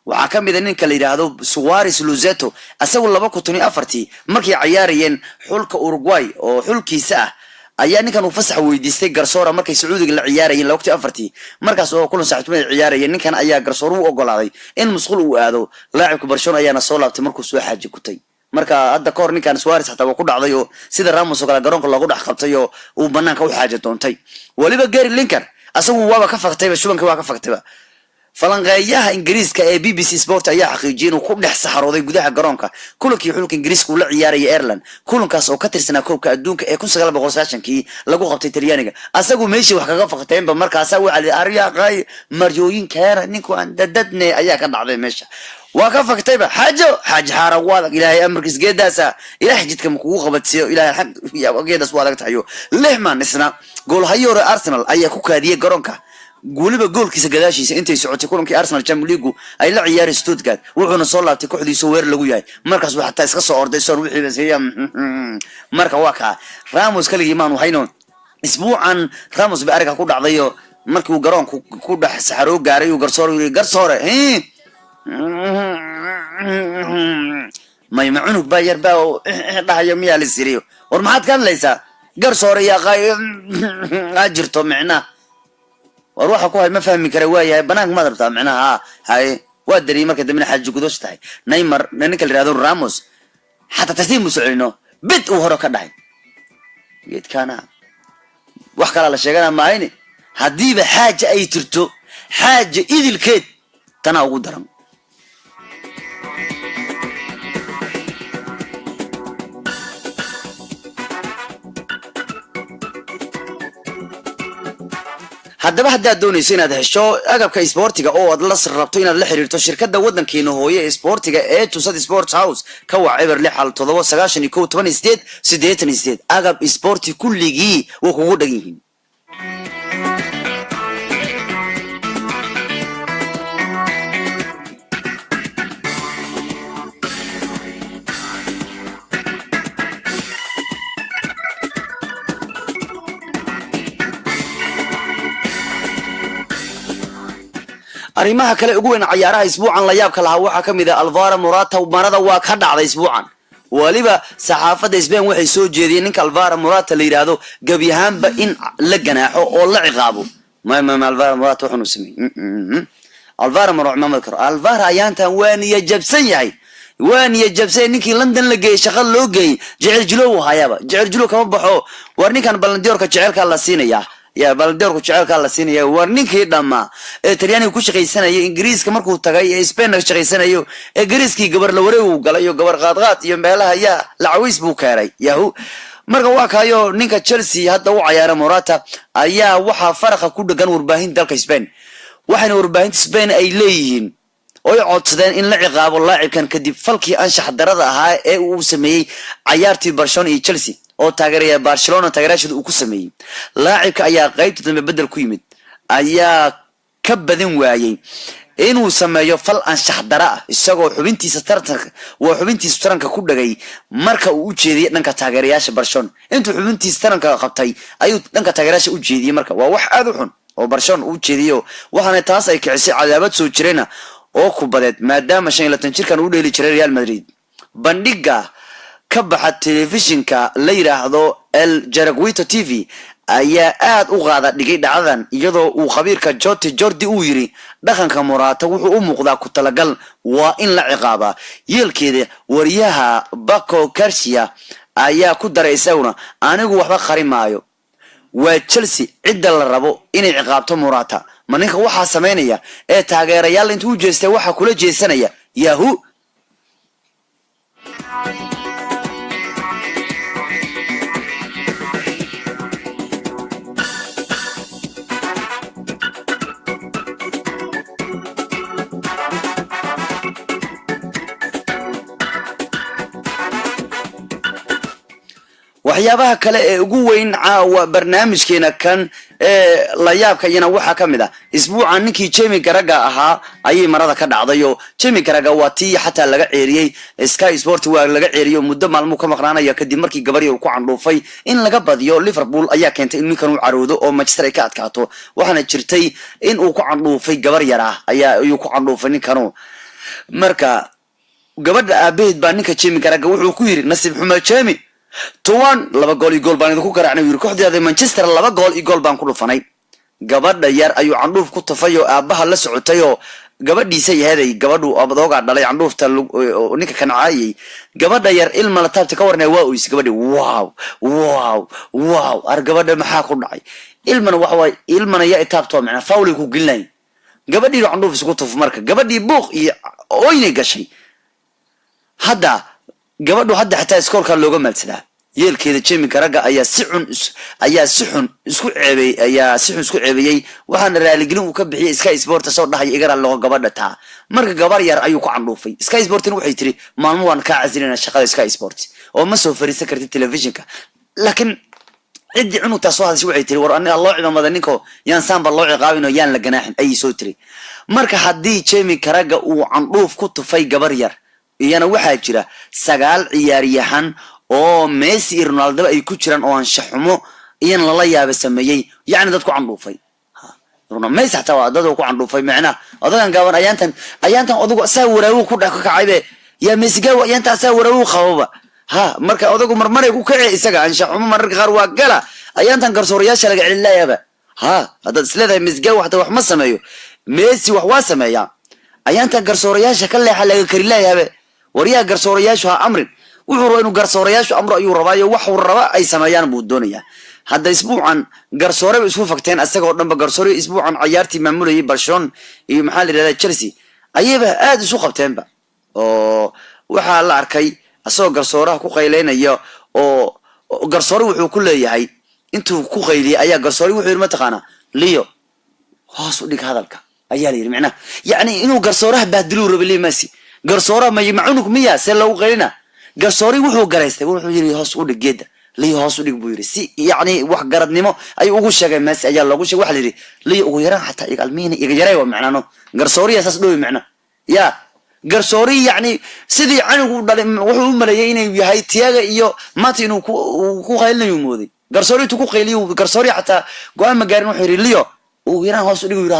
Speaker 2: waxa kamid ah ninka la yiraahdo Suarez Luzeto asagu 2004 markii ciyaarayeen xulka Uruguay oo xulkiisa ah ayaa ninkan uu fasax weydiistay garsoora markay Sacuudiga la ciyaarayeen 2004 markaas oo kulan saaxiibada ciyaarayeen ninkan ayaa garsoor u ogolaaday in masquul uu aado laacibka Barcelona ayaana soo laabtay markuu soo xaaji kutay marka hadda koor ninkan Suarez xataa ku dhacday oo sida Ramos oo kale garoonka lagu dhex qabtay oo uu banaanka u xaaji doontay waliba Gary Lineker asagu waaba ka faqtayba shubanka waa ka faqtayba falanqeeyaha Ingiriiska ee BBC Sport ayaa xaqiijiyay inuu ku dhex saxarooday gudaha garoonka kulankii xulka Ingiriiska uu la ciyaarayay Ireland kulankaas oo ka tirsanaa koobka adduunka ee 1990kii lagu qabtay Talyaaniga asagu meeshii wax kaga faqtayba markaas waxa la ariyaqay marjooyin keena ninku aan dadadne ayaa ka dhacday meesha وكفك طيبة حاجة حارة واضح إلهي أمركز جداسة إلهي جدك مكوخة بتسيو إلهي الحمد يا جداس واضح تحيو ليه ما نسنا قول هيور أرسنال أي كوكا دي جرونكا قولي بقول كيس قداشي أنت يسعودي كلهم كي أرسنال جام ليجو أي لا عيار ستوتغارت وحنا صلّى تكوح دي سوير لجوياي مركز وحتى يسقط أرض يسار وحي بس هي مركز واقع راموس كل جيمان وحينون أسبوعا راموس بأرجع كود عضيو مركز جرون كود سحرو جاري وجرصور جرصور هي ما يمعنوك باير باو ده يومي على السرير ورمحات كان ليس قرصور يا غاي أجرته معنا وروح أكوها ما فهمي كرواية بناك ما دربتها معناها هاي وادري مركز من حاجة قدوش تاعي نيمر ننكل رياضون راموس حتى تسليم مسعينه بيت وهرو كداي قلت كان وحكى على شيء أنا معيني هدي بحاجة أي ترتو حاجة إذا الكيد تناو درم haddaba haddaad doonayso inaad hesho agabka isboortiga oo aad la rabto inaad la xiriirto shirkadda waddankeena hooye ee isboortiga ee Tusad Sports House ka wac eber 6 agab isboorti kulligii waa kugu dhagan yihiin arrimaha kale ugu weyn ciyaaraha isbuucan la yaabka lahaa waxa kamid ah Alvaro Morata marada waa ka dhacday isbuucan waliba saxaafada Spain waxay soo jeediyeen ninka Alvaro Morata la yiraahdo gabi ahaanba in la ganaaxo oo la ciqaabo ma Alvaro Morata wuxuu sameeyay Alvaro Alvaro ayaantan waaniya jabsan yahay waaniya jabsan ninkii London la geeyay shaqo loo geeyay jecel jilow hayaba jecel jilow kama baxo war ninkan balandiyorka jecelka la siinaya يا بلدرك جعلك الله سين يا ورنيك دما ترياني ku shaqaysanay Ingiriiska markuu tagay Spain ka shaqaysanay Ingiriiski gabar la wareeyo galayo gabar qaadqaad iyo meelaha ya lacawiis buu kaaray yahu marka waa kaayo ninka Chelsea hadda uu ciyaara Morata ayaa waxa farqa ku dhagan warbaahin dalka Spain waxayna warbaahinta Spain ay leeyihiin oo codsadeen in la ciqaabo laacibkan kadib falkii anshax darada ahaa ee uu sameeyay ciyaartii Barcelona iyo Chelsea oo taageeraya Barcelona taageerashada uu ku sameeyay laacibka ayaa qaybta dambe bedel ku yimid ayaa ka badan waayay inuu sameeyo fal anshax dara isagoo xubintiisa taranka ku dhagay marka uu u jeediyay dhanka taageerayaasha Barcelona intuu xubintiisa taranka qabtay ayuu dhanka taageerayaasha u jeediyay marka waa wax aad u xun oo Barcelona u jeediyo waxaana taas ay kicisay cadaabad soo jireen oo ku badeed maadaama 25 jirkan uu dheeli jiray Real Madrid bandhiga ka baxa telefishinka la yiraahdo El Jaraguito TV ayaa aad u qaada dhigay dhacdadan iyadoo uu khabiirka Jordi uu yiri dhaqanka Morata wuxuu u muuqdaa ku talagal waa in la ciqaaba yeelkeeda wariyaha Paco Garcia ayaa ku daray isaguna anigu waxba qarimaayo waa Chelsea cid la rabo inay ciqaabto Morata ma ninka waxa sameynaya ee taageerayaal intuu jeestay waxa kula jeesanaya yahu waxyaabaha kale ee ugu weyn caawa barnaamijkeena kan la yaabka iyana waxa kamid ah isbuucan ninkii Jamie Carragher ahaa ayay marada ka dhacdayo Jamie Carragher waa tii xataa laga ceeriyay Sky Sport waa laga ceeriyo muddo maalmo ka maqnaanaya kadib markii gabadhii uu ku candhuufay in laga badiyo Liverpool ayaa keentay in ninkan uu caroodo oo Manchester ay ka adkaato waxaana jirtay in uu ku candhuufay gabar yar ah ayaa uu ku candhuufay ninkan marka gabadha aabaheed baa ninka Jamie Carragher wuxuu ku yiri nasiib xumo Jamie toban 2 gool baan idinku garaacnay wiir kooxdeeda Manchester 2 gool baan ku dhufanay gabadha yar ayuu candhuuf ku tafayo aabaha la socotayo gabadhiisa yahay gabadhu abadooga dhalay candhuufta ninka kan caayay gabadha yar ilma la taabta ka warnay waa uu is gabadhi wow ar gabadha maxaa ku dhacay ilmana waxa way ilmana ya taabto macna faawli ku gilnay gabadhii candhuuf isku tuf marka gabadhii buuq iyo ooynay gashay hadda gabadhu hadda xataa iskoolka looga malsadaa yeelkeeda Jamie Carragher ayaa si xun isku ceebay waxaana raaligelin uu ka bixiyay Sky Sport soo dhahay igara loo gabadha taa marka gabar yar ayuu ku candhuufay Sky Sport waxay tiri maalmo waan ka casilina shaqada Sky Sport oo ma soo fariisan kartid televisionka laakiin cidii inuu taasoo hadashay waxay tiri war aniga loo ciidamada ninko yaan saamba loo ciqaabino yaan la ganaaxin ay soo tiri marka haddii Jamie Carragher uu candhuuf ku tufay gabar yar iyana waxaa jira 9 ciyaaryahan oo Messi iyo Ronaldo ay ku jiraan oo aan shaxumo iyana la yaab sameeyay yaani dadku candhuufay Messi xataa dad ku candhuufay macna odagan gaaban ayaantan odagu asaa waraawo ku kacaybe ya Messi gaaw ayaanta asaa waraawo qababa marka odagu marmaray ku kacay isaga aan shaxumo mararka qaar waa gala ayaantan garsoorayaasha laga cilaayaba hada isleedahay Messi gaaw wax ma sameeyo Messi wax waa sameeyaa ayaantan garsoorayaasha ka leexa laga kari laayaba wariya garsoorayaashu amrin wuxuu rabo inuu garsoorayaashu amro ayuu rabaayo wax uu raba ay sameeyaan buu doonayaa hadda isbuucan garsoore isku fakteen asagoo dhanba garsoore isbuucan ciyaartii maamulayay Barcelona iyo maxaa la yiraahdaa Chelsea ayaba aad isu qabteenba oo waxa la arkay asagoo garsooraha ku qayleynaya oo garsoore wuxuu ku leeyahay intuu ku qayliyay ayaa garsoore wuxuu yiri ma taqaana Leo hoos u dhig hadalka ayaa la yiri macna yaani inuu garsooraha baadilo rabo Messi garsooraha ma macunug miya se lagu qaylina garsoore wuxuu garaystay wuxuu yiri hoos u dhig geeda Leo hoos u dhig buu yiri si yaani wax garadnimo ay ugu sheegay Messi ayaa lagu sheegay waxa la yiri Leo ugu yaraan xataa igalmiina iga yaray waa macnaano garsooriya saas dhooy macna ya garsoori yaani sidii anigu dhalay wuxuu u maleeyay inay yahay tiyaga iyo maanta inuu ku qaylinayo mooday garsoori ku qayliyo garsoori xataa go'aan ma gaarin wuxuu yiri Leo ugu yaraan hoos u dhig yiri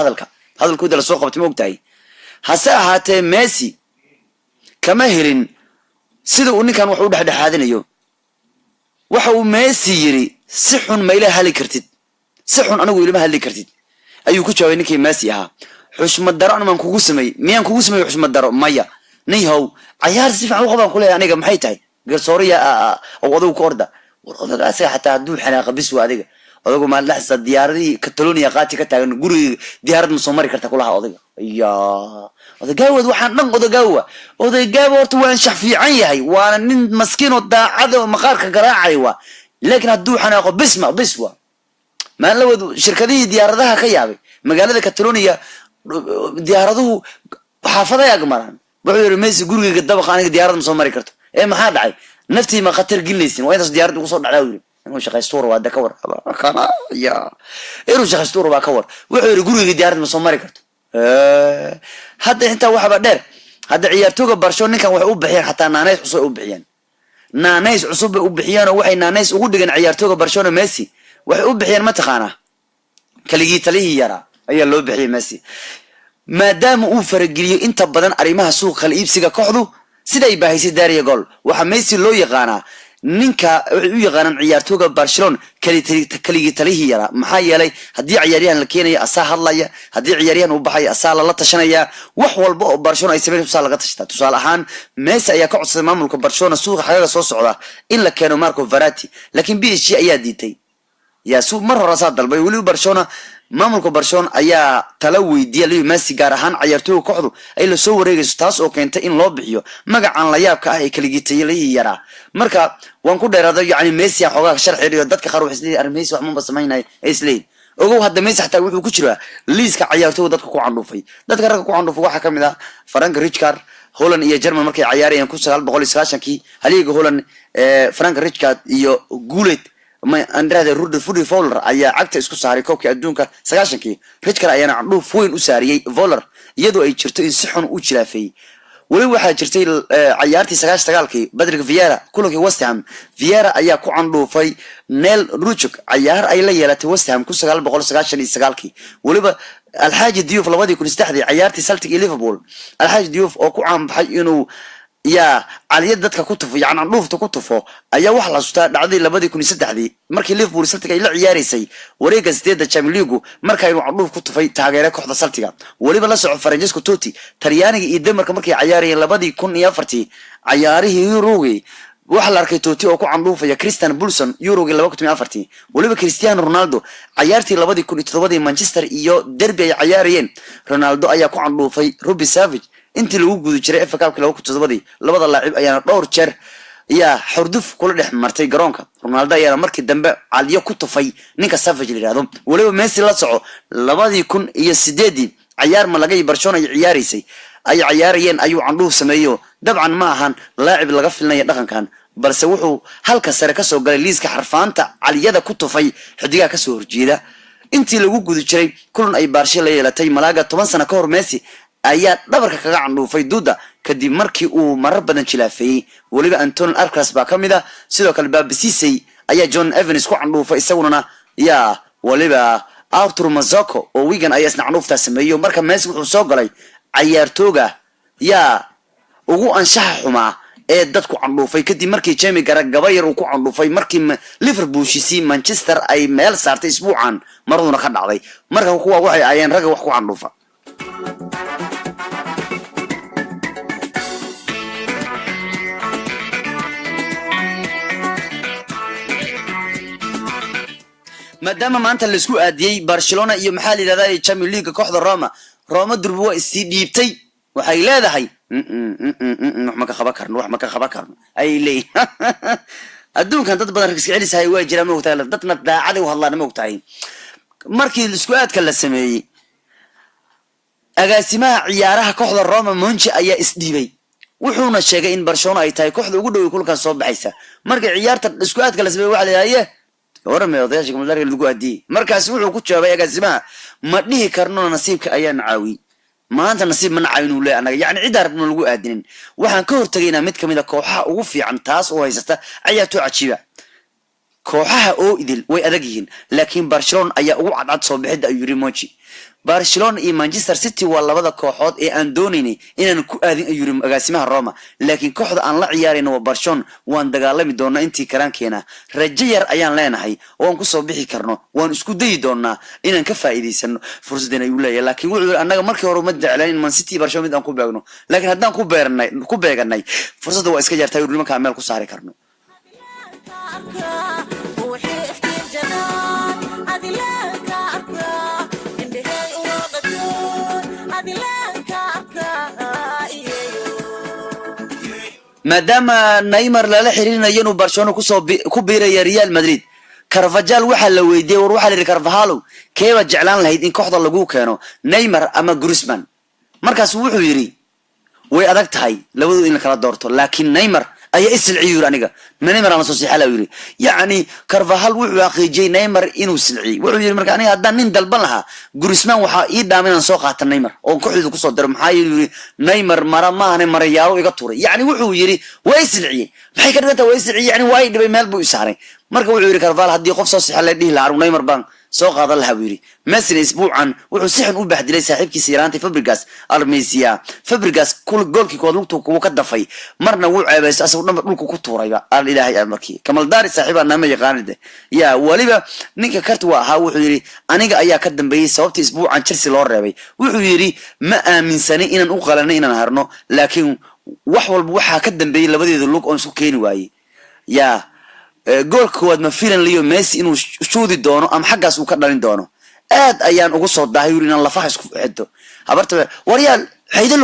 Speaker 2: hadalkooda la soo qabtay ma ogtahay hase ahaatee Messi kama helin sida uu ninkan wax u dhaxdhaxaadinayo waxa uu Messi yiri si xun ma ila hali kartid si xun anigu ilma hali kartid ayuu ku jawaabay ninkii Messi ahaa xushmad daro aan kugu sameey miyaan kugu sameey xushmad daro maya niyow ciyaar si fiican u qaban ku leeyahay aniga maxay tahay garsooriya oo wadaw ku orda wadagaas xataa haduu xanaaqa bis waa adiga odagu ma laxsa diyaaradii Catalonia qaati ka taagan guriga diyaarad ma soo mari karta kulaha odaga odagaawad waxaan dhan odagaawa horta waan shax fiican yahay waana nin maskiin oo daacad oo maqaarka garaacay waa laakiin haduu xanaaqo biswa ma la wado shirkadii diyaaradaha ka yaabay magaalada Catalonia diyaaraduhu xaafada yagmaraan wuxuu yiri Messi guriga dabaqa aniga diyaarad ma soo mari karto maxaa dhacay naftii ma khatar gelinaysin waa intaas diyaarad ugu soo dhacdaa yiri inuu shaqaysto waa da ka war kana ya inuu shaqaysto waa ka war wuxuu yiri guriga diyaarad ma soo mari karto hadda inta waxba dheer hadda ciyaartooyga Barcelona ninkan waxay u bixiyaan xataa naanays cusub u bixiyaan naanays cusub u bixiyaan oo waxay naanays ugu dhigan ciyaartooyga Barcelona Messi waxay u bixiyaan ma taqaana kaligii talihii yara ayaa loo bixiyay Messi maadaama uu farageliyo inta badan arimaha suuqa kala iibsiga kooxdu sida ay baahisay Dario Gol waxa Messi loo yaqaana ninka u yaqaan ciyaartooyga Barcelona kaligii talihii yara maxaa yeelay hadii ciyaaryahan la keenayo asaa hadlaya hadii ciyaaryahan uu baxay asaa la tashanaya wax walba oo Barcelona ay sameeyay laga tashtaa tusaale ahaan Messi ayaa ka codsaday maamulka Barcelona suuqa xaga soo socda in la keeno Marco Verratti laakiin PSG ayaa diiday yaa suu mar hore saa dalbay wali Barcelona maamulka Barcelona ayaa tala weydiiyay Messi gaar ahaan ciyaartooyga kooxdu ay la soo wareegayso taas oo keentay in loo bixiyo magacan la yaabka ah ee kaligii talihii yara marka waan ku dheeraaday yaani Messi xogaa sharxi iyo dadka qaar wax isleeyahay Messi wax ma sameeynay isleey ogow hadda Messi xataa wuxuu ku jiraa liiska ciyaartooyda dadka ku candhuufay dadka rag ku candhuufay waxa kamid ah Frank Rijkaard Holland iyo German markay ciyaarayeen 1990kii haliga Holland Frank Rijkaard iyo Gullit ma andrade Rudi Fowler ayaa cagta isku saaray koobka adduunka 90kii Rijkaard ayaana candhuuf weyn u saariyay Fowler iyadoo ay jirto in si xun u jilaafay wali waxa jirtay ciyaartii 99kii Patrick Vieira kulankii West Ham Vieira ayaa ku candhuufay Neil Ruchuk ciyaar ay la yeelatay West Ham 1999kii waliba Alhaji Diouf 2003 ciyaartii Celtic iyo Liverpool Alhaji Diouf oo ku caanbaxay inuu يا علي dadka ku tufo yaan candhuufta ku tufo ayaa wax la sutaa dhacday 2003 markii Liverpool Celtic ay la ciyaareysay wareegga 8 Champions League markay uu candhuuf ku tufay taageere kooxda Celtic waliba la socod Francesco Totti Talyaaniga iyo Denmark markay ciyaarayeen 2004 ciyaarihii Euro waxa la arkay Totti oo ku candhuufaya Christian Pulisic Euro 2004 waliba Cristiano Ronaldo ciyaartii 2007 Manchester iyo Derby ay ciyaarayeen Ronaldo ayaa ku candhuufay Ruben Savage intii lagu gudu jiray FA Cup 2007 labada laacib ayaana dhowr jeer yaa xurduf kula dhex martay garoonka Ronaldo ayaa markii dambe caliyo ku tufay ninka Savage yiraahdo waliba Messi la soco 2008 ciyaar ma laga Barcelona ay ciyaaraysay ay ciyaarayeen ayuu candhuuf sameeyo dabcan ma ahan laacib laga filnay dhaqankan balse wuxuu halka sare ka soo galay liiska xarfaanta caliyada ku tufay xidiga ka soo horjeeda intii lagu gudu jiray kulan ay Barcelona yeelatay Malaga 10 sano ka hor Messi ayaa dhabarka kaga candhuufay duuda kadib markii uu marar badan jilaafay waliba Antonio Arcas baa kamida sidoo kale Babisisay ayaa John Evans ku candhuufay isaguna yaa waliba Arthur Mazzucco oo wigan ayaa isna candhuufta sameeyo marka Messi wuxuu soo galay ciyaartooga yaa ugu anshaxa xumaa ee dadku candhuufay kadib markii Jamie Carragher gabayr uu ku candhuufay markii Liverpool shisi Manchester ay meel saartay isbuucan maruna ka dhacday marka kuwa waxay ayeen rag wax ku candhuufa maadaama maanta la isku aadiyay Barcelona iyo maxaa la yiraahdaa Champions League kooxda Roma durbu waa isii dhiibtay waxay leedahay wax ma ka qaban karno ay leey adduunkan dad badan iska celisay waa jiraan ma ogtahay dadna daacad u hadlaan ma ogtahay markii la isku aadka la sameeyay agaasimaha ciyaaraha kooxda Roma Monchi ayaa isdhiibay wuxuuna sheegay in Barcelona ay tahay kooxda ugu dhow kulka soo baxaysa markii ciyaarta isku aadka la sameeyay waxa la yiraahdaa warma odayaasha kumadaar lagu aadiyay markaas wuxuu ku jawaabay agaasimaha ma dhihi karno nasiibka ayaa nacaawi maanta nasiib ma nacaawin uu leeyahay anaga cid arabno lagu aadinin waxaan ka hortagayna mid kamid ah kooxaha ugu fiican taas oo haysata ciyaartooy cajiiba kooxaha oo idil way adag yihiin laakiin Barcelona ayaa ugu cadcad soo bixida ayuu Monchi Barcelona iyo Manchester City waa labada kooxood ee aan doonaynay inaan ku aadin ayuu agaasimaha Roma laakiin kooxda aan la ciyaarayno waa Barcelona waan dagaalami doonaa intii karaankeena rajo yar ayaan leenahay oo aan ku soo bixi karno waan isku dayi doonaa inaan ka faa'iideysano fursaddan ay u leeyahay laakiin wuxuu anaga markii hore ma jeclaan Man City Barcelona mid aan ku beegno laakiin haddaan ku beeganay fursadda waa iska yartay oo nimanka meel ku saari karno maadaama Neymar la xiriirinayo inuu Barcelona ku biiraya Real Madrid Carvajal waxa la weydiiyay war waxa la yiri Carvajal keeba jeclaan lahayd in kooxda lagu keeno Neymar ama Griezmann markaas wuxuu yiri way adag tahay labadu in kala doorto laakiin Neymar ayaa isciyay aniga Neymar ama soo saxala yiri yaani Carvajal wuxuu xaqiijiyay Neymar inuu silciyay wuxuu yiri marka aniga haddaan nin dalban lahaa Griezmann waxa ii dhaamin soo qaata Neymar oo kooxdu ku soo diro maxaa yiri Neymar maana marayaalo iga tuuray yaani wuxuu yiri way silciyay maxay ka dhiganta way silciyay yaani way dhibay meel buu isaaray marka wuxuu yiri Carvajal haddii qof soo saxala dhihi lahaa Neymar baan soo qaadan lahaa yiri Messi isbuucan wuxuu si xun u baxdilay saaxiibkiisa yaraantay Fabregas kul goolkii kood lugtu ku ka dafay marna wuu ceebaysay asoo dhanba dhulku ku tuurayba al ilaahay markii kamal daari saaxiibana ma yaqaanide yaa waliba ninka kartu waxa wuxuu yiri aniga ayaa ka dambeeyay sababta isbuucan Chelsea loo reebay wuxuu yiri ma aaminsanay inaan u qalanay inaan harno laakiin wax walba waxa ka dambeeyay labadeedu lug oo isku keeni waayay yaa goolkood ma filan liyo Messi inuu shoodi doono am xaggaas uu ka dhalin doono aad ayaan ugu soo daahay inaan lafaha isku xido habarta waryaal hayda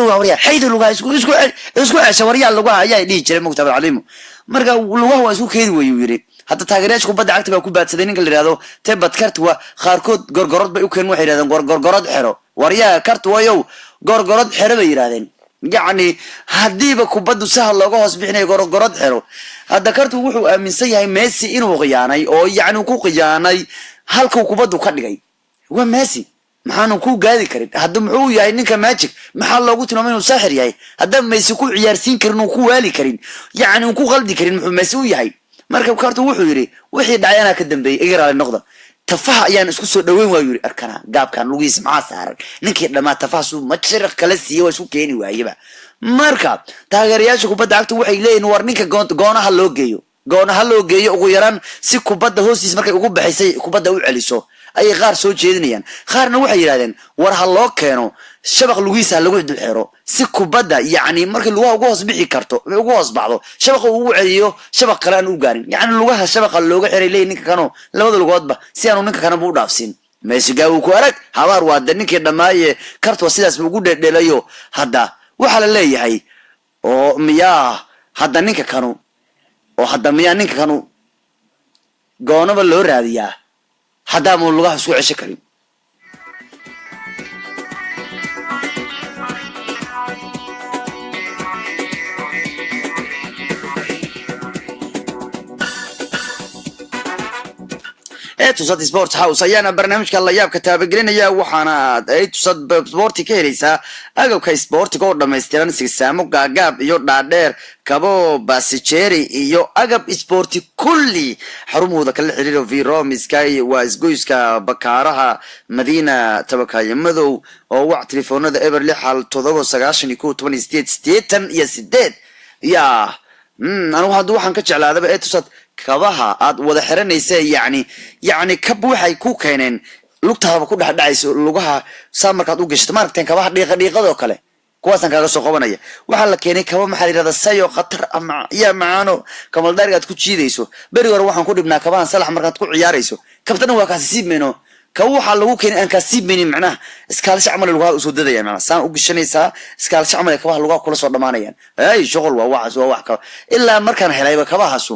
Speaker 2: luga isku ceesha waryaal luga ayaa dhigi jiray mugtabad caliimo marka lugaha waa isku keeni weeyo yiri hadda taageerayaasha kubadda cagta baa ku baadsaday ninka la yiraahdo Tebet Courtois qaarkood gorgorod bay u keen waxay yiraahdeen gorgorod xiro waryaa Courtois gorgorod xiro bay yiraahdeen يعني هديبا كوبادو سهل لوغا هوس بخناي غورغورد خيرو هدا كارتو wuxuu aaminsan yahay Messi inuu qiyaanay oo yaani ku qiyaanay halka kubadu ka dhigay waa Messi maxaanu ku gaadi karin hada muxuu yahay ninka Magic maxaa loogu tilmaamay inuu saaxir yahay hada Messi ku ciyaarsiin karin ku waali karin yaani ku qaldi karin muxuu Messi u yahay marka kaartu wuxuu yiri wixii dhacayna ka dambeeyay igaraale noqda tafaha ayaan isku soo dhaweyn waa yiri arkana gaabkan lugiis ma saaran ninkii dhama tafasu ma jira kala siiyo isku keeni waayaba marka taageerayaasha kubadda cagta waxay leeyeen war ninka goonaha loo geeyo ugu yaraan si kubadda hoostiis markay ugu baxaysay kubadda u celiso ay qaar soo jeedinayaan qaarna waxay yiraahdeen war ha loo keeno shabaq lugiisa lagu xiro si kubadda yaani markii lugaha ugu hoos bixi karto ugu hoos baxdo shabaqa uu celiyo shabaq kale aan u gaarin yaani lugaha shabaqa looga xiray leey ninka kano labada lugoodba si aanu ninka kana buu dhaafsin Messi uu ku arag habar waada ninkii dhamaaye karto sidaas ugu dhedhelayo hada waxa la leeyahay oo miyaa hada ninka kanu oo hadda miyaa ninka kanu goonaba loo raadiyaa haddaa muu lugaha isku cesho karin tusad sport house ayaana barnaamijka la yaabka taabagelinaya waxaana ay tusad sporti ka helaysaa agabka sportiga oo dhammaystiran sigsaamo gaagaab iyo dhaadheer kabo basijeeri iyo agab sporti kulli xarumooda kala xiriiro Virom Sky waa isgoyska bakaaraha Madiina tabakaya madow oo wax telefoonada eber 6 ya anu hadda waxaan ka jeclaadaba ee tusad kabaha aad wada xiranaysa yani kab waxay ku keeneen lugtaada ku dhaxdhacayso lugaha saamarkaad u gashto maaragteen kabaha dhiiqado kale kuwaasan kaaga soo qabanaya waxa la keenay kaba maxaa yiraahdaa sayo khatar ama ya maano kamal daarigaad ku jiidayso bari hore waxaan ku dhibnaa kabahan salax markaad ku ciyaarayso kabtana waa kaasi siibmeeno ka waxa lagu keenay aan ka siibmeenin macnaha iskaalish amal lugaha soo dadayaan macnaha saan u gashanaysaa iskaalish amal kabaha lugaha kula soo dhamaanayaan ay shaqal waa wax ka ilaa markaan helayba kabahaasu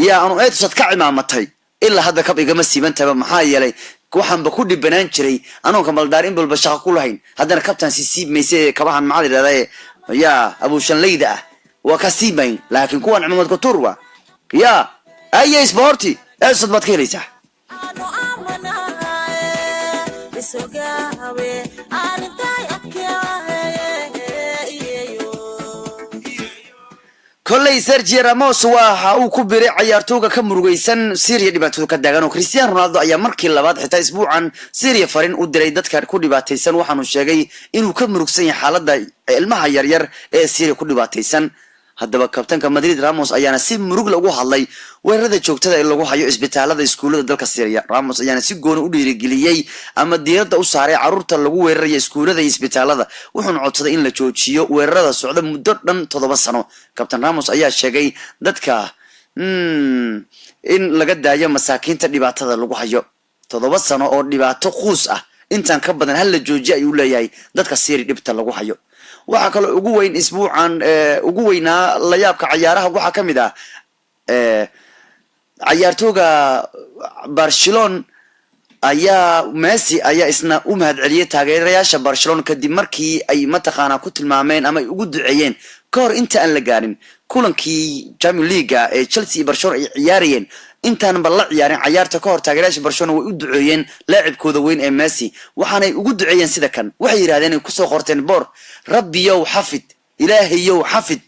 Speaker 2: ya anu eed sad ka imaamatay ilaa hadda kab igama siibantaba maxaa yeelay waxaanba ku dhibanaan jiray anoo kamal daar in balba shaqo ku lahayn haddana kabtan si siibmayse kabahan maxaa yiraahdaa ya abu shanlayda waa ka siibmayn laakiin kuwan cimamad ku turwa ya ay sporti eed sad baad ka helaysaa kolley Sergio Ramos waxa uu ku biray ciyaartooyga ka murugaysan Syria dhibaato ka dagan oo Cristiano Ronaldo ayaa markii labaad xitaa isbuucan Syria farin u diray dadka ku dhibaataysan waxaanu sheegay inuu ka murugsan yahay xaaladda ilmaha yaryar ee Syria ku dhibaataysan haddaba kabtanka Madrid Ramos ayaana si murug lagu hadlay weerarada joogtada ee lagu hayo isbitaalada iskuulada dalka Syria Ramos ayaana si gooni u dhiirigeliyay ama diirada u saaray caruurta lagu weerarayo iskuulada iyo isbitaalada wuxuuna codsaday in la joojiyo weerarada socda muddo dhan 7 sano kabtan Ramos ayaa sheegay dadka in laga daayo masaakiinta dhibaatada lagu hayo 7 sano oo dhibaato quus ah intaan ka badan hal la joojiyo ayuu leeyahay dadka Syria dhibta lagu hayo waxa kale ugu weyn isbuucan ugu weynaa la yaabka ciyaaraha waxa kamid ah ciyaartooyga Barcelona ayaa Messi ayaa isna u mahad celiyay taageerayaasha Barcelona kadib markii ay mataqaana ku tilmaameen ama ay ugu duceeyeen kahor inta aan la gaarin kulankii Champions League ee Chelsea iyo Barcelona ay ciyaarayeen intaan bal la ciyaarin ciyaarta ka hor taageerayaasha Barcelona way u duceeyeen laacibkooda weyn ee Messi waxaanay ugu duceeyeen sida kan waxay yiraahdeen ay ku soo qorteen boor rabbiyow xafid ilaahiyow xafid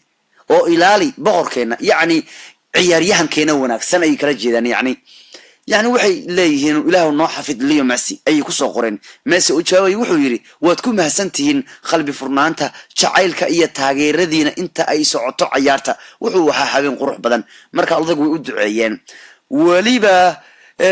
Speaker 2: oo ilaali boqorkeena yani ciyaaryahankeena wanaagsan ay kala jeedaan yani waxay leeyihiin ilaahu noo xafid Leo Messi ay ku soo qoreen Messi u jawaabay wuxuu yiri waad ku mahadsantihiin qalbi furnaanta jacaylka iyo taageeradiina inta ay socoto ciyaarta wuxuu waxa habeen qurux badan marka adag way u duceeyeen waliba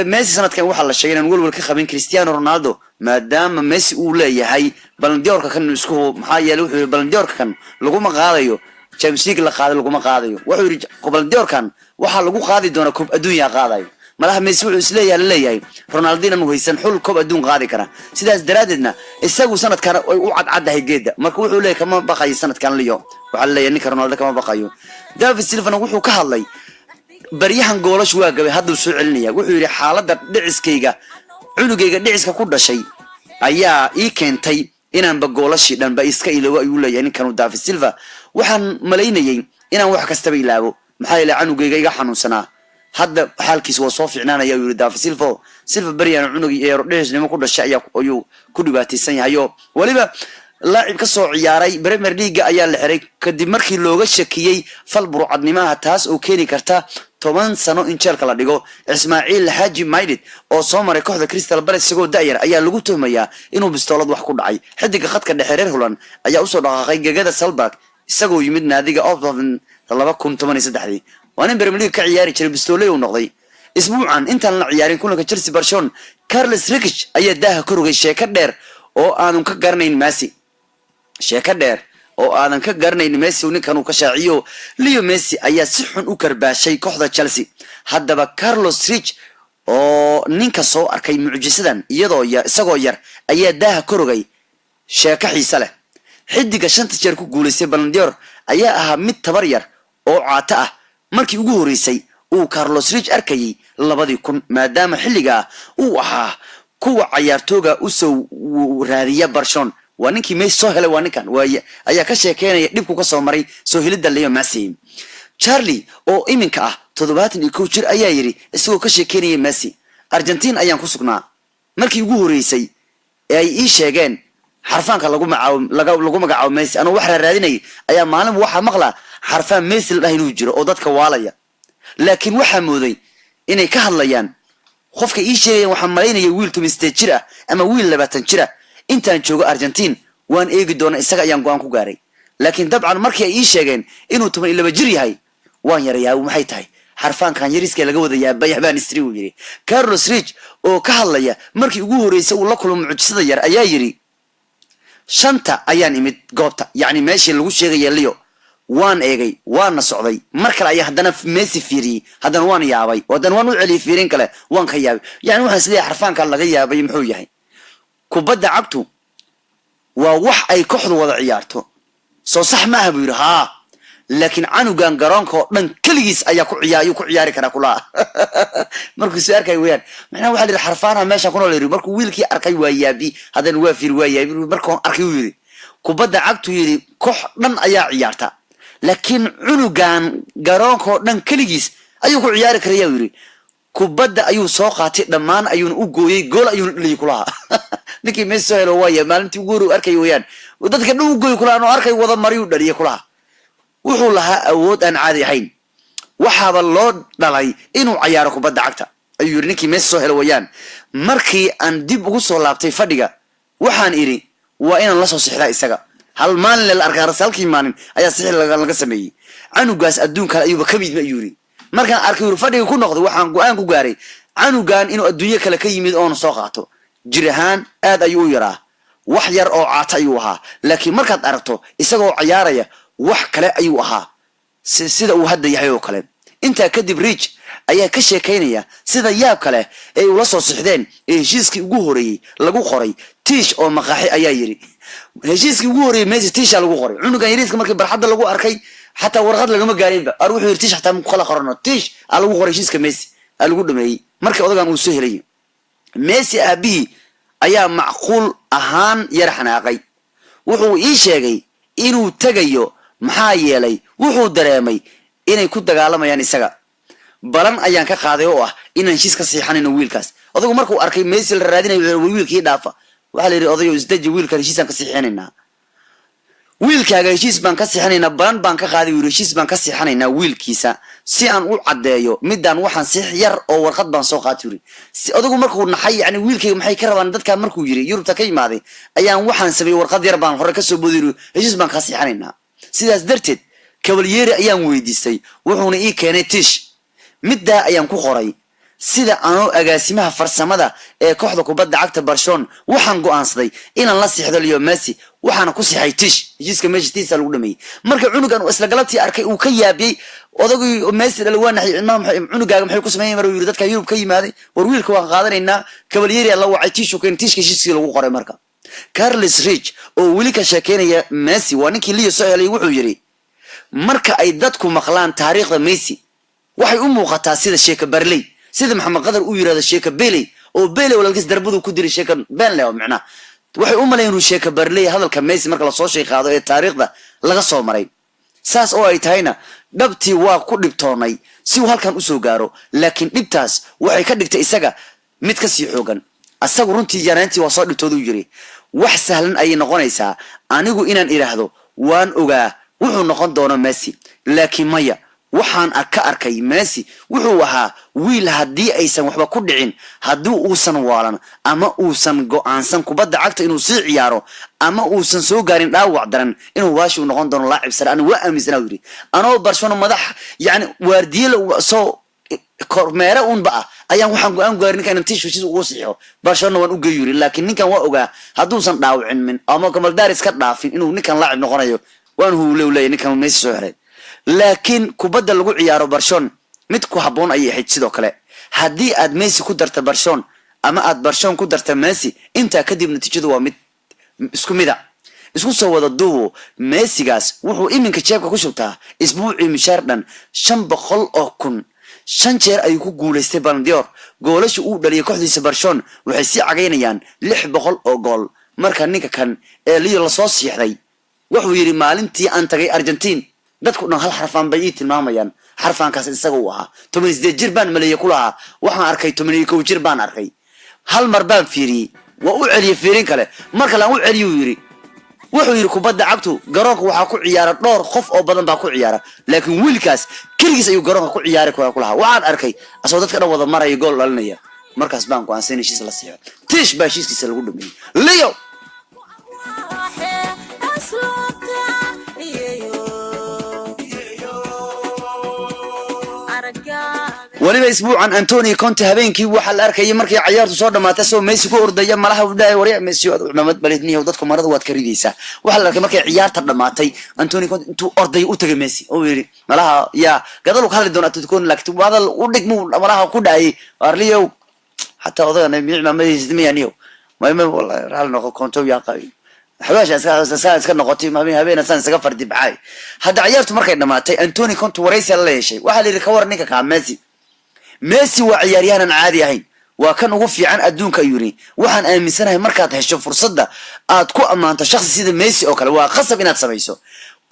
Speaker 2: Messi sanadkan waxa la sheegay in walwal ka qabin Cristiano Ronaldo maadaama Messi uu leeyahay Ballon d'Or kan isku maxaa yeelay wuxuu Ballon d'Or kan lagu ma qaadayo Champions League la qaado lagu ma qaadayo wuxuu yiri Ballon d'Or kan waxa lagu qaadi doona koob adduunka qaadayo malaha Messi wuxuu isleeyahay Ronaldo inuu haysan xul koob adduun qaadi kara sidaas daraadeedna isagu sanadkan ay u cadcadahay geeda marka wuxuu leeyahay kama baqayo sanadkan Leo waxa leeyahay ninka Ronaldo kama baqayo David Silva wuxuu ka hadlay baryahan goolash waa gabay hadda soo celinaya wuxuu yiri xaaladda dhiciskayga cunugayga dhiciska ku dhashay ayaa ii keentay inaan ba goolashi dhanba iska ilaawo ayuu leeyahay ninkan David Silva waxaan maleynayay inaan wax kasta ilaabo maxaa ilaa cunugayga iga xanuunsanaa hadda xaalkiisa waa soo fiicnaanaya yiri David Silva baryahan cunugii ee dhicisnimo ku dhashay ayuu ku dhibaataysan yahay waliba laacib ka soo ciyaaray Premier League ayaa la xiray kadib markii looga shakiyay fal burcadnimaha taas oo keeni karta 10 sano in jeelka la dhigo Ismaaciil Haji Maydid oo soo maray kooxda Crystal Palace isagoo daayar ayaa lagu tuhmayaa inuu bistoolad wax ku dhacay xidiga khadka dhexe reer Holland ayaa u soo dhaqaaqay gegada Salzburg isagoo yimid naadiga Oberhofen 2013 waana Premier League ka ciyaari jiray bistoolay uu noqday isbuucan intaan la ciyaarin kulanka Chelsea Barcelona Carles Rickich ayaa daaha ka rogay sheeko dheer oo aanan ka garanayn Messi sheeko dheer oo aanan ka garanayn Messi ninkan uu ka shaaciyo Leo Messi ayaa si xun u karbaashay kooxda Chelsea haddaba Carlos Rich oo ninka soo arkay mucjisadan isagoo yar ayaa daaha ka rogay sheeko xiiso leh xidiga 5 jeer ku guuleystay Ballon d'Or ayaa ahaa mid tabar yar oo caata ah markii ugu horeysay uu Carlos Rich arkayay 2000 maadaama xilliga uu ahaa kuwa ciyaartooga u soo raadiya Barcelona waa ninkii Messi soo helay waa ninkan ayaa ka sheekeynaya dibku ka soo maray soo helida Leo Messi Charlie oo iminka ah 71 jir ayaa yiri isagoo ka sheekeynaya Messi Argentina ayaan ku sugnaa markii ugu horeysay ay ii sheegeen xarfaanka lagu magacaabo Messi anoo wax raadinay ayaa maalin waxa maqla xarfaan Messi la dhahay inuu jiro oo dadka waalaya laakiin waxa mooday inay ka hadlayaan qofka ii sheegayeen waxa maleynaya wiil 17 jir ah ama wiil 20 jir ah intaan joogo Argentina waan eegi doona isaga ayaan go'aan ku gaaray laakiin dabcan markii ay ii sheegeen inuu 12 jir yahay waan yarayaa maxay tahay xarfaankan yariska laga wada yaabay habaan istri uu yiri Carlos Rich oo ka hadlaya markii ugu horeysay uu la kulmo mucjisada yar ayaa yiri shanta ayaan imid goobta yani meeshii lagu sheegay Leo waan eegay waan socday markale ayaa hadana Messi fiiriyay hadana waan yaabay wadan waan u celiyay fiirin kale waan ka yaabay yani waxaan sidii xarfaankan laga yaabay muxuu yahay kubadda cagtu waa wax ay kooxdu wada ciyaarto soo sax ma aha buu yiri ha laakiin canugan garoonka dhan kaligiis ayaa ku ciyaari kara kula markuu soo arkay weeyaan macna waxa la xarfaana meesha ku nool markuu wiilkii arkay waa yaabi hadana waa fiir waa yaabi markuu arkay uu yiri kubadda cagtu yiri koox dhan ayaa ciyaarta laakiin canugan garoonka dhan kaligiis ayuu ku ciyaari karaa yiri kubadda ayuu soo qaatay dhamaan ayuu u gooyay gool ayuu dhilay kula ninkii Messi helo waa maalintii ugu hore arkay weeyaan dadka dhow gooy kula oo arkay wada mariyo dhaliye kula wuxuu lahaa awood aan caadi ahayn waxaaba loo dhalay inuu ciyaaro kubadda cagta ayuu yiri ninkii Messi soo helo weeyaan markii aan dib ugu soo laabtay fadhiga waxaan iri waa inaan la soo sixdaa isaga hal maalin la arkay rasalkii maalin ayaa sixir laga sameeyay canugaas adduunka ayuuba kamid ma yiri markaan arkay fadhiga ku noqday waxaan go'aan ku gaaray canugan inuu adduunyo kale ka yimid oo soo qaato jirahan aad ayuu u yaraa wax yar oo caata ayuu ahaa laakiin markaad aragto isagoo ciyaaraya wax kale ayuu ahaa sida uu hadda yahay oo kale inta kadib Rich ayaa ka sheekeynaya sida yaab kale ay ula soo sixdeen heshiiskii ugu horeeyay lagu qoray Tish oo maqaaxi ayaa yiri heshiiskii ugu horeeyay Messi Tish lagu qoray cunugan yariiska markii barxadda lagu arkay حتى ورقات لقى ما قارين بقى أروح يرتيش حتى مخلا قرنا تيش على وقريشيس كميسي على وقول دمي مركب أضاق عن وسهلي ميسي أبي أيام معقول أهان يرحنا عقي وحو إيش يجي إنه تجيو محايا لي وحو درامي إنه يكون دجالة ما يعني سجى بلان أيام كقاضيوه إنه نشيس كسيحان إنه ويل كاس أضاق مركب أركي ميسي الرادين ويل كي دافع وحلي أضاق يزدج ويل كريشيس كسيحان إنها wiilkaaga heshiis baan ka sixanaynaa balan baan ka qaaday heshiis baan ka sixanaynaa wiilkiisa si aan u cadeeyo midaan waxaan six yar oo warqad baan soo qaatay si adigu markuu naxay yani wiilkayga maxay ka rabaan dadka markuu yiri Yurubta ka yimaaday ayaan waxaan sameeyay warqad yar baan hore ka soo boodiray heshiis baan ka sixanaynaa sidaas darteed Cavalieri ayaan weydiisay wuxuuna ii keenay Tish midda ayaan ku qoray sida aanu agaasimaha farsamada ee kooxda kubadda cagta Barcelona waxaan go'aansaday inaan la siixdo Leo Messi waxaana ku siixay Tish heshiiska Messi tiisa lagu dhameeyay marka cunugan uu isla galabtii arkay uu ka yaabiyay odagii Messi dhalwaanahay cunugaaga maxay ku sameeyay maruu yiri dadka Yurub ka yimaaday war wiilka waan qaadanaynaa Cavalieri la wacay Tish oo keen Tish heshiiska lagu qoray marka Carlos Rich oo wili ka sheekeynaya Messi waa ninkii Leo soo helay wuxuu yiri marka ay dadku maqlaan taariikhda Messi waxay u muuqataa sida sheeka Barley sida Maxamed Qadar uu yiraahdo sheeka Bailey oo Bailey walaalkiis darbadu ku diray sheeka Benley oo macna waxay u maleeyeen sheeka Barley hadalka Messi marka la soo sheeqaado ee taariikhda laga soo maray saas oo ay tahayna dhabtii waa ku dhibtoonay si uu halkan u soo gaaro laakiin dhibtaas waxay ka dhigtay isaga mid ka sii xoogan asagu runtii yaraantii waa soo dhibtoodu yiri wax sahlan ay noqonaysaa anigu inaan iraahdo waan ogaa wuxuu noqon doona Messi laakiin maya waxaan ka arkay Messi wuxuu ahaa wiil hadii aysan waxba ku dhicin hadii uusan waalan ama uusan go'aansan kubadda cagta inuu si ciyaaro ama uusan soo gaarin dhaawac daran inuu waashi noqon doono laacib sare aan waa aaminsanaa yiri anoo Barcelona madax yani waardiye soo kormeera ba ayaan waxaan go'aan gaarin inaan Tish heshiis ugu siixo Barcelona waan u geeyay laakiin ninkan waa ogaa haduusan dhaawacin min ama Kamal Daris ka dhaafin inuu ninkan laacib noqonayo waan huuleeyay ninkan Messi soo xiray laakiin kubadda lagu ciyaaro Barcelona mid ku haboon ay ahayd sidoo kale hadii aad Messi ku darto Barcelona ama aad Barcelona ku darto Messi inta kadib natiijadu waa mid isku mid ah isku soo wada duubo meesigaas wuxuu iminka jeebka ku shubtaa isbuucii mishaar dhan 500 oo kun 5 jeer ayuu ku guuleystay Ballon d'Or goolasha uu dhaliyay kooxdiisa Barcelona waxay si cagaynayaan 600 oo gool marka ninka kan ee Leo la soo siixday wuxuu yiri maalintii aan tagay Argentine dadku dhan hal xarfaan bay tilmaamayaan xarfaankaas isaga uu ahaa 18 jir baan maleeyay kulaha waxaan arkay 11 jir baan arkay hal mar baan fiiriyay waa u celiyay fiirin kale marka la u celiyo yiri wuxuu yiri kubadda cagtu garoonka waxa ku ciyaara dhowr qof oo badan baa ku ciyaara laakiin wiilkaas kaligiis ayuu garoonka ku ciyaari kulaha waxaan arkay asoo dadka dhan wada maray gool dhalinaya markaas baan ku aansay heshiis la siiyo tish baa heshiiskiisa lagu dhameeyay Leo waliba isbuucan Antonio Conte habeenkii waxa la arkay markii ciyaartu soo dhamaatay soo Messi ku ordaya malaha u dhaay wariya Messi oo cunamad balidniyo dadku marada waad ka ridaysaa waxa la arkay markii ciyaarta dhamaatay Antonio Conte intuu orday u tagay Messi oo yiri malaha ya gadal ku hadli doona Atletico laakiin wadal u dhigmo malaha ku dhaay Arlio hatta odana miicna Messi miyaaniyo ma wallahi raal noqo Conte ya qay حواش أساس كنا قطي ما بين هبين أساس سقفر دبعاي هذا عيارته مركي دماتي أنتوني كنت ورئيس الله شيء وحال اللي كور نيكا كان ميسي وعياريانا عادي هين وكان وفي عن أدون كيوري وحن آمن سنة مركات هشوف فرصة ده أتكو أما أنت شخص سيد ميسي أوكل وخاصة إنها تسميسو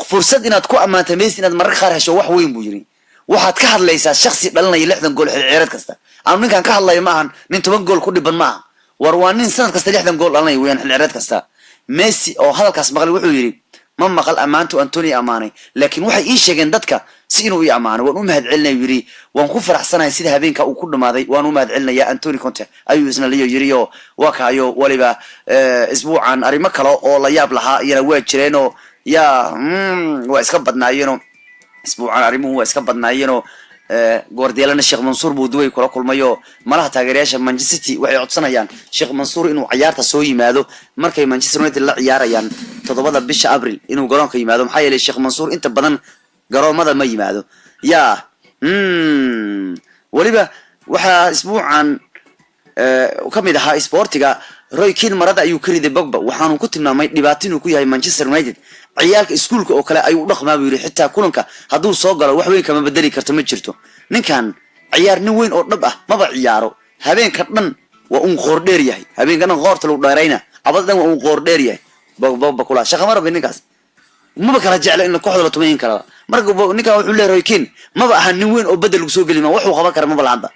Speaker 2: فرصة إنها تكو أما أنت ميسي إنها مرك خار هشوف وين بيجري واحد كهر ليس الشخص لنا يلحظ نقول عيارات كستا أنا من كان كهر الله يماهن ننتو بنقول كل بنماه وروانين سنة كستا يلحظ نقول الله وين العيارات كستا ميسي oo hadalkaas maqal wuxuu yiri ma maqal amaantu Antonio amaanay laakiin waxay ii sheegeen dadka si inuu ii amaano waan u mahad celinay yiri waan ku faraxsanahay sida habeenka uu ku dhamaaday waan u mahad celinaya Antonio Conte ayuu isna Leo yiri oo wakaayo waliba isbuucan arimo kale oo la yaab lahaa iyana waa jireen oo waa iska badnaayeen isbuucan arimuhu waa iska badnaayeen Guardiola Sheikh Mansour buu duway kula kulmayo malaha taageerayaasha Manchester City waxay codsanayaan Sheikh Mansour inuu ciyaarta soo yimaado markay Manchester United la ciyaarayaan 7 bisha Abriil inuu garoonka yimaado maxay yeelay Sheikh Mansour inta badan garoomada ma yimaado waliba waxa isbuucan kamid ahaa sportiga Roy Keane marada ayuu ka riday Pogba waxaanu ku tilmaamay dhibaato inuu ku yahay Manchester United ciyaalka iskuulka oo kale ayuu dhaqmaa buu yiri xitaa kulanka haduu soo galo wax weyn kama bedeli karto ma jirto ninkan ciyaar nin weyn oo dhab ah maba ciyaaro habeenka dhan waa un qoor dheer yahay habeenkana qoorta lagu dheerayna abadan waa un qoor dheer yahay Pogba kula shaqo marba ninkaas maba kala jecel in kooxda la tumeyn kara marka ninkan wuxuu leeyahay Roy Keane maba aha nin weyn oo bedel lagu soo galima wuxuu qaban kara maba laanta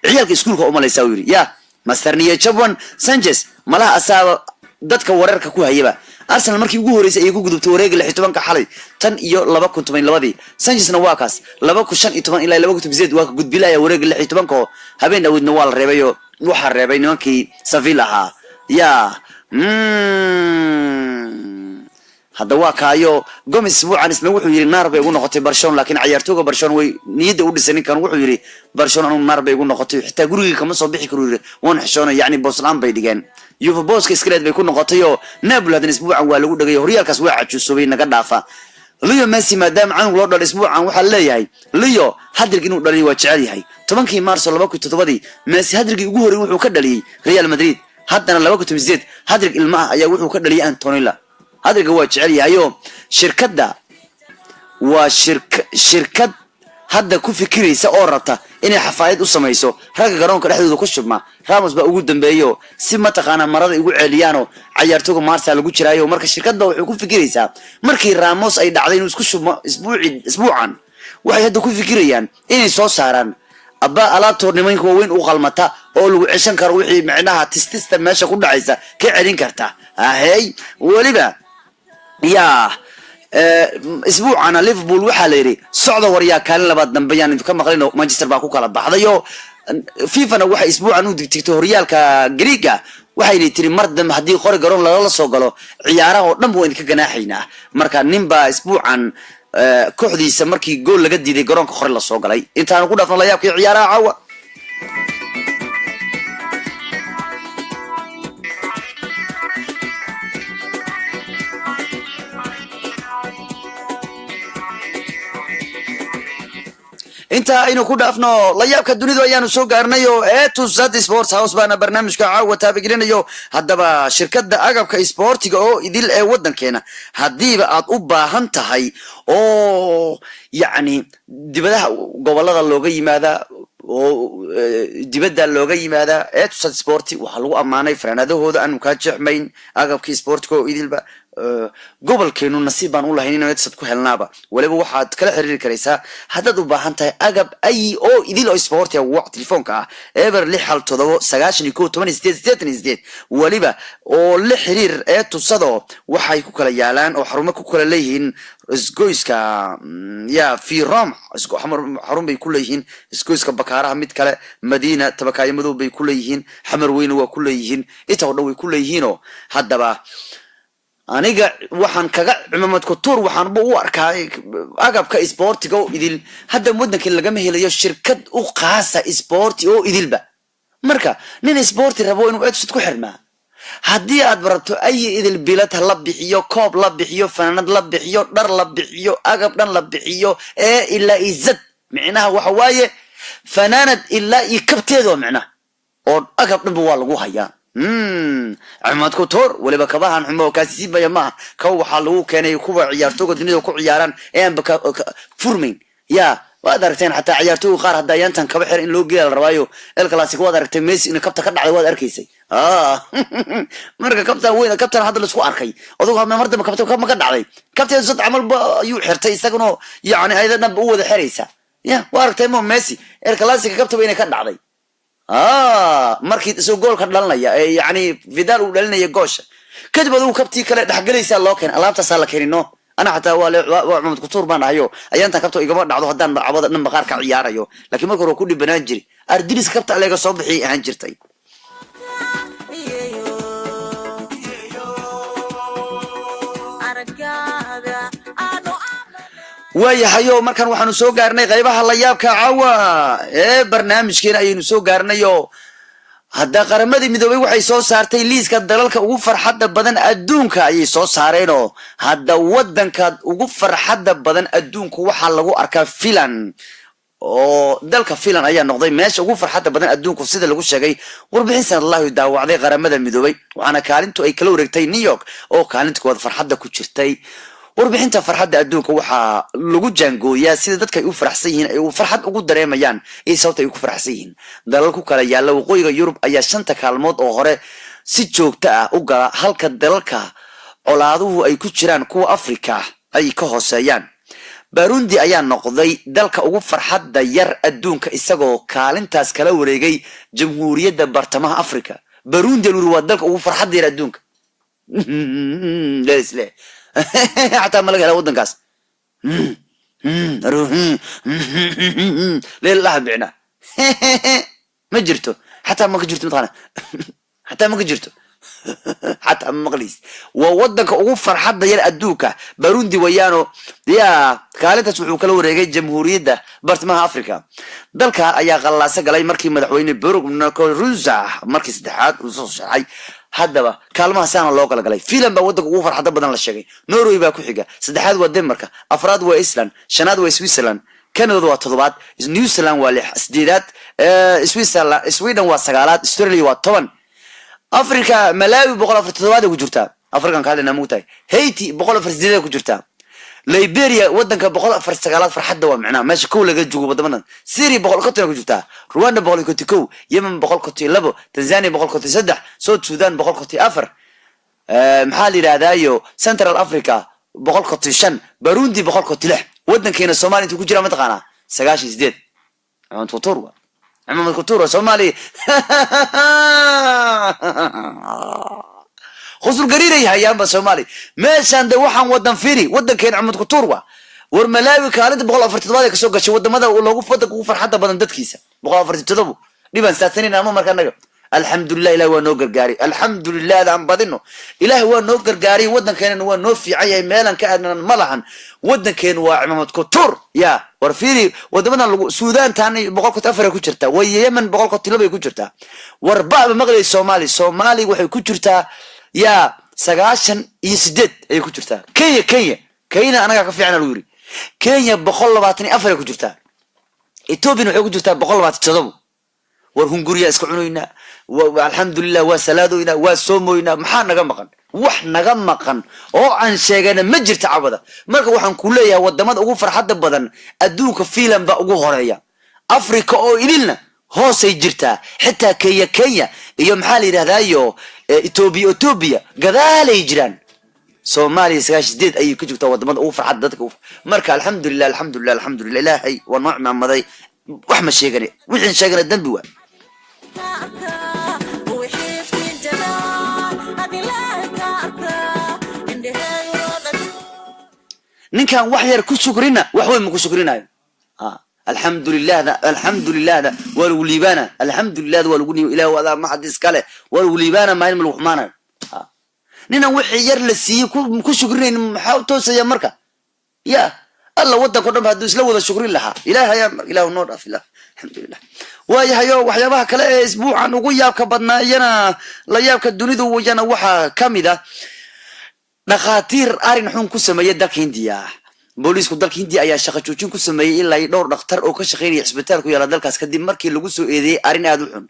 Speaker 2: ciyaalka iskuulka uma leeysaa yiri Masterniye Chabwan Sanchez malaha asaaba dadka wararka ku hayaba Arsenal markii ugu horeysay ay ugu gudubtay wareega 16 xalay tan iyo 2012 Sanchezna waa kaas 2015 ilaa 2018 waa ka gudbilaya wareega 16 ko habeen dhawadna waa la reebayo waxa reebay nimankii Sevilla ahaa هذا واقعيو قوم أسبوع عن اسمه وحول يري نار بيقول نقطة برشلونة لكن عيارتوه برشلونة ونيد أود السنين كان وحول يري برشلونة نار بيقول نقطة حتى يقولوا لي كمان صبيح يقولوا ونحشونه يعني بوسلام بيدقان يوفا بوس كيسكريت بيكون نقطة نابل هذا الأسبوع أول وده جاي هريال كسوع عشوا سوين نقد عفا ليو ميسي ما دام عنه لورد الأسبوع عن وحول لا يهي ليو هدر جنود داري وتشعري هاي طبعا كي مارس ولا باكو تتبادي ميسي هدر جي يقول يروح وكذا لي ريال مدريد حتى أنا لو كنت مزيد هدر الماء يروح وكذا لي أنتونيلا هذا الجواد شعري أيوه شركة ده وشركة هذا كوفي كري سأورطة إني حفايد وسميسو هذا جرون كده حدود كشب ما راموس بقى وجود بيو سمة تقانا مرض يقول عليانو عيارتوه مارسال وجود شرايو مركز شركة ده وكوفي كري سا مركي راموس أي دعدين وسكشب أسبوعا واحد هذا كوفي كري يعني إني صوصاران أبا ألا تورنمين كوين وغلمتا أول عشان كروحي معناها تستست ماشى كل عيسى كعلين كرتا هاي ولبا يا اسبوع انا ليفربول وحا ليري صعده وريا كان لباد دنبيان انت كما قلنا مانشستر باكو كلا baxdayo فيفا waxa isbuucan u digtigto horyaalka Greega waxay tiri mardam hadii qori garoon la soo galo ciyaaraha oo dhan way ka ganaaxayna marka ninba isbuucan kooxdiisa markii gool laga diiday garoonka qori la soo galay intaan ku dhaafno la yaabkii ciyaaraha caawa inta aynu ku dhaafno la yaabka dunidu ayaanu soo gaarnay oo etusad sports house baana barnaamijka caawa taabagelinayo haddaba shirkadda agabka isboortiga oo idil ee waddankeena haddiiba aad u baahan tahay oo yacni dibadaha gobolada looga yimaadaa oo dibadda looga yimaadaa etusad sporti waxaa lagu ammaanay fanaanadahooda aanu kaa jeexmayn agabka isboortiga oo idilba gobolkeenu nasiib baan u lahayn inaan etusad ku helnaaba waliba waxaad kala xiriiri karaysaa haddaad u baahan tahay agab ay oo idil oo isboortiga wac telefoonka ah eber 6 waliba oo la xiriir etusado waxay ku kala yaalaan oo xarumo ku kala leeyihiin isgoyska ya fi rom xarun bay ku leeyihiin isgoyska bakaaraha mid kale madiina tabakaayo madow bay ku leeyihiin xamar weyne waa ku leeyihiin inta oo dhan way ku leeyihiinoo haddaba aniga waxaan kaga cimamad ku tuur waxaanba u arkaa agabka isboortiga oo idil hadda waddanka lagama helayo shirkad u qaasa isboorti oo idilba marka nin isboorti rabo inuu etusad ku xirmaa haddii aad barato ay idil bilad la bixiyo koob la bixiyo fanaanad la bixiyo dhar la bixiyo agab dhan la bixiyo ee ilaa izad micnaha waxa waaye fanaanad ilaa iyo kabteedoo micnaha oo agab dhanba waa lagu hayaa cimad ku tuur waliba kabahan xumo kaasiibaya maaha kaw waxaa lagu keenay kuwa ciyaartooyga dunida ku ciyaaraan ee aan furmayn ya waad aragteen xataa ciyaartooyga qaar hadda ayaantan kaba xir in loo geeyo la rabaayo el clasico waad aragtay Messi in kabta ka dhacday waad arkaysay marka kabta weyn kabta hadda la isku arkay adigu mar dambe kabta ma ka dhacday kabta sad amal ayuu xirtay isaguna yaani ayda dhanba u wada xiraysa ya waa aragtay Messi el clasico kabta weyn ka dhacday markii soo goolka dhalanaya yani Vidal uu dhalinaya goosha kadib uu kabtii kale dhaxgalaysa loo keen alaabtaas la keenino ana xataa waa cumad ku tuur baan ahayo ayaantan kabto igama dhacdo haddaan cabada dhan maqaar ka ciyaarayo laakiin marka hore ku dhibanaan jiri ardilis kabta aleega soo bixi ahaan jirtay waayahayo markan waxaanu soo gaarnay qaybaha la yaabka caawa ee barnaamijkeena ayaynu soo gaarnayo hadda qaramadii midoobay waxay soo saartay liiska dalalka ugu farxadda badan adduunka ayay soo saareenoo hadda waddanka ugu farxadda badan adduunka waxaa lagu arkaa filan oo dalka filan ayaa noqday meesha ugu farxadda badan adduunku sida lagu sheegay warbixin sanadlahi daawacday qaramada midoobay waxaana kaalintu ay kala wareegtay New York oo kaalinta koowaad farxadda ku jirtay warbixinta farxadda adduunka waxaa lagu jaangooyaa sida dadka ay u faraxsan yihiin ay farxad ugu dareemayaan iyo sababta ay ku faraxsan yihiin dalalku kala yaala waqooyiga Yurub ayaa 5 kaalmood oo hore si joogto ah u gala halka dalalka colaaduhu ay ku jiraan kuwa Afrika ay ka hooseeyaan Burundi ayaa noqday dalka ugu farxadda yar adduunka isagoo kaalintaas kala wareegay Jamhuuriyadda Bartamaha Afrika Burundi waa dalka ugu farxadda yar adduunka leesle حتى ما لقى ودن كاس لله بعنا ما جرته حتى ما جرته مثلا حتى ما جرته حتى ما قليس وودك وفر حد يل أدوكا بروندي ويانو يا كالتا سوحو كلو ريجي جمهورية برتمها أفريقيا دلك أيا غلاسة قلاي مركي مدحوين بروك منكو روزا مركي سدحات وصوص شرعي haddaba kaalmaha saana loo kala galay filan baa waddanka ugu farxadda badan la sheegay Norway baa ku xiga saddexaad waa Denmark afraad waa Iceland shanaad waa Switzerland Canada waa toddobaad New Zealand waa sideedaad Switzerland Sweden waa sagaalaad Australia waa 10 Africa Malawi 147 ku jirta African kaalina muutay Haiti 148 ku jirta Liberia waddanka 149 farxadda waa macnaa meesha kow laga joogo wadamadan Syria 100 ku jirta Rwanda 100 Yemen 100 Tanzania 103 South Sudan 104 maxaa la yiraahdaa Central Africa 105 Burundi 106 waddankeena Soomaaliya inta ku jira ma taqaana 98 aan tuturwa ama kutura Soomaali خسر قريرة يا أبا سومالي ماشان ده وحن ودن فيري ودن كين عمد كتوروا ورملاوي كانت بقول أفرت تبادك كسوق شو ودن ماذا ولا وفدك وفر حتى بدن دت كيسة بقول أفرت تدبو لبن ساتنين أمام مكان نجا الحمد لله إله هو نوجر جاري الحمد لله ده عم بدنه إله هو نوجر جاري ودن كين هو نوفي عيا مالا كأن ملحن ودن كين وعمد كتور يا ورفيري ودمنا السودان تاني بقول كت أفرق كشرتا ويمن بقول كت لبي كشرتا وربع بمغرب الصومالي وحي كشرتا يا سجاشن يسدد أي كجرتا كينيا أنا كفي عنا الوري كينيا بخل باتني أفرق كجرتا Ethiopia waxay ku jirtaa 127 war hunguriya iska cunayna alxamdulillah waa salaadoyna waa soomoyna maxaa naga maqan wax naga maqan oo aan sheegana ma jirta cabada marka waxaan ku leeyahay wadamada ugu farxada badan adduunka fiilan ba ugu horeeya Afrika oo idilna hoosay jirtaa xitaa Kenya iyo maxaa la yiraahdaa Ethiopia gadaalay jiraan Soomaaliya 98 ay ku jirtaa wadamada ugu farxada dadka marka alxamdulillah ilaahay wa nu'maamaday wax ma sheegane wixii sheegana dambi waa ninkan wax yar ku shukrina wax weyn ma ku shukrinayo alxamdulillah wal libana alxamdulillah wal guni ilaa wada ma hadis kale wal libana ma ilmu xumaana nina wixii yar la siiyay ku shukrineen maxaa toosaya marka ya alla wadanka dhan haduu isla wada shukrin lahaa ilaahay noo dhaaf alxamdulillah waayahayo waxyaabaha kale ee isbuucan ugu yaabka badnaayana la yaabka dunidu wayana waxa kamida dhaqaatiir arin xun ku sameeyay dalka Hindiya booliisku dalka Hindiya ayaa shaqo joojin ku sameeyay ilaa dhowr dhakhtar oo ka shaqeynaya isbitaalku yaala dalkaas kadib markii lagu soo eedeeyay arin aad u xun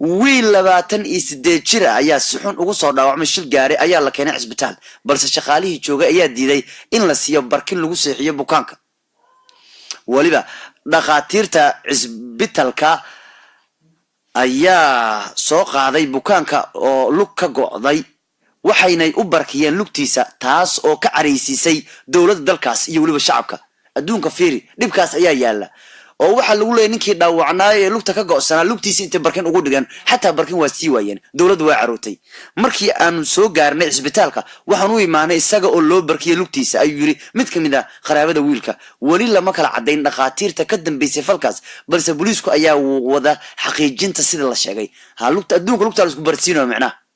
Speaker 2: wiil 28 jir ayaa si xun ugu soo dhaawacmay shil gaari ayaa la keenay isbitaal balse shaqaalihii joogay ayaa diiday in la siiyo barkin lagu seexiyo bukaanka waliba dhaqaatiirta isbitaalka ayaa soo qaaday bukaanka oo lug ka go'day waxaynay u barkiyeen lugtiisa taas oo ka careysiisay dawladda dalkaas iyo waliba shacabka adduunka fiiri dhibkaas ayaa yaala oo waxa lagu leeyahay ninkii dhaawacnaa ee lugta ka go'sanaa lugtiisa inta barkin ugu dhigan xataa barkin waa sii waayeen dawladdu waa carootay markii aan soo gaarnay isbitaalka waxaan u imaanay isaga oo loo barkiyay lugtiisa ayuu yiri mid kamid ah qaraabada wiilka wali lama kala cadeyn dhaqaatiirta ka dambeysay falkaas balse booliisku ayaa wada xaqiijinta sida la sheegay lugta adduunka lugta la isku barsiinayo macnaha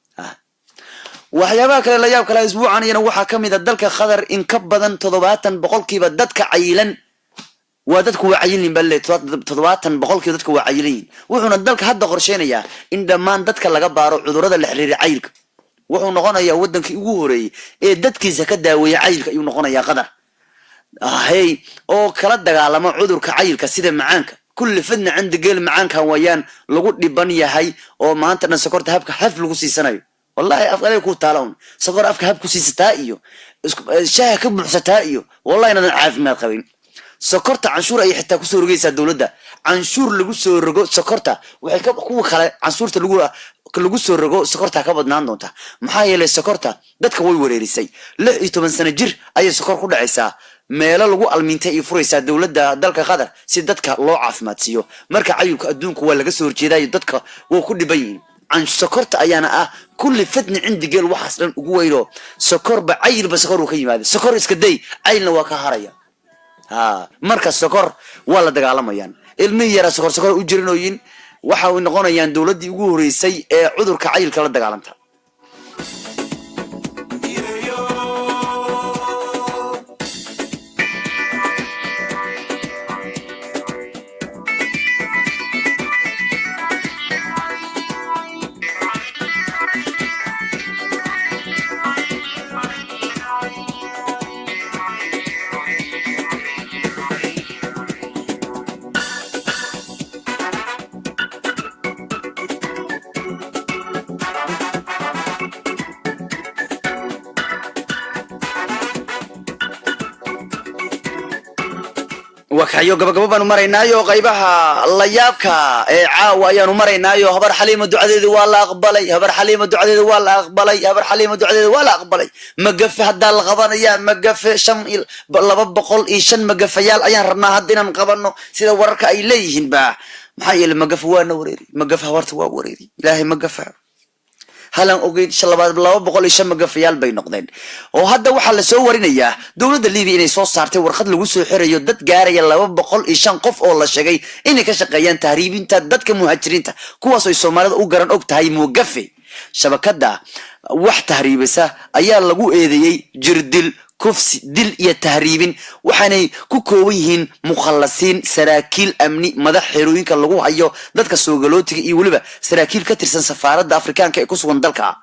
Speaker 2: waxyaabaha kale la yaab kale isbuucan iyana waxa kamid ah dalka Qatar in ka badan 70% dadka cayilan waa dadku wacayilin balle 70% dadka wacayilin wuxuuna dalka hadda qorsheenayaa in dhammaan dadka laga baaro cudurrada la xiriira cayilka wuxuu noqonayaa wadankii ugu horeeyay ee dadkiisa ka daaweeya cayilka ayuu noqonayaa Qatar oo kala dagaalama cudurka cayilka sida macaanka kulli fadna cinda geel macaanka wayaan lagu dhiban yahay oo maanta dhan sokorta habka haf lagu siisanayo والله أفضل يكون تالون صغر أفكار هبكو سيستائيو شاي كبر ستائيو والله أنا عارف ما القوين سكرت عنشور أي حتى كسر رجيس الدولة ده عنشور اللي جسر رجو سكرته وحكي هو خلا عنشورة اللي كل جسر رجو سكرتها كبد ناندونتا محايل السكرته ده كوي وريريسي لا يتمن سنة جر أي سكر كل عيسى ما لا لجو المنتهي فريسة الدولة ده دلك قدر سيدتك الله عاف ما تسيو مركع عيوك أدونك ولا جسر جدا يدتك وكل بين عن سكرت أيانا كل فتن عندي قال وحصل قويله سكر بعير بسكر وكيم هذا سكر إسكدي عين وكهريا مركز سكر ولا دق على ميان المية سكر وجرينوين وحاول نقول يان دولتي يقولوا سي عذر كعيل كلا دق على وكايو قبل مرينايو غيبها الله يابكا عاويان مرينايو هبر حليم الدعاء والله أقبلي هبر حليم الدعاء والله أقبلي هبر حليم الدعاء والله أقبلي مقف هدا الغضنيان مقف شم بقول إيشن مقف يال أيان رنا هدينا نقبلنا سيدا ورك إليهن با محايل مقف وانا وريري مقف هورت وريري إلهي مقف هلا أوجد شلبات بلا بقول إيش مقفيال بين نقدين وهذا وحلا سوورين إياه دولة الليبي إني صوص صارت ورخد لوسو حر يدت جاري يلا بقول إيش نقف والله شقي إني كشقيان تهريب أنت دتك مهاجرين أنت كواس الصومال أوجران أوقت هاي موقفي شبكة ده واحد تهريب سه أيال لجو إيدي جردل كفس دل يتهريبين وحني كوكويهن مخلصين سراكيل أمني مدح حيروين كاللجو هيو دتك السوقلوت يقولوا سراكيل كترسن سفارة أفريقيا كأكوس وندلكا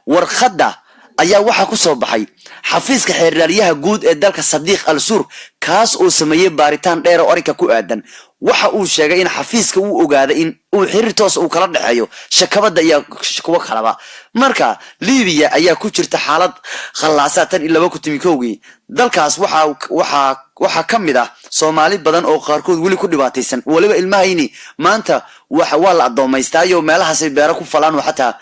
Speaker 2: ورخدة ayaa waxaa ku soo baxay xafiiska xeerraaliyaha guud ee dalka Sadiq Al-Sur kaas oo sameeyay baaritaan dheer oo arrinka ku aadan waxa uu sheegay in xafiiska uu ogaaday in uu xiriir toos uu kala dhaxeeyo shakabada iyo kuwa kalaba marka Liibiya ayaa ku jirta xaalad khalaasatan ilaa ku timi koowgii dalkaas waxa kamid ah Soomaali badan oo qaarkood wali ku dhibaataysan waliba ilmahayni maanta waxa waa la adoomaystaayo meelahaas ay beero ku falaan waxa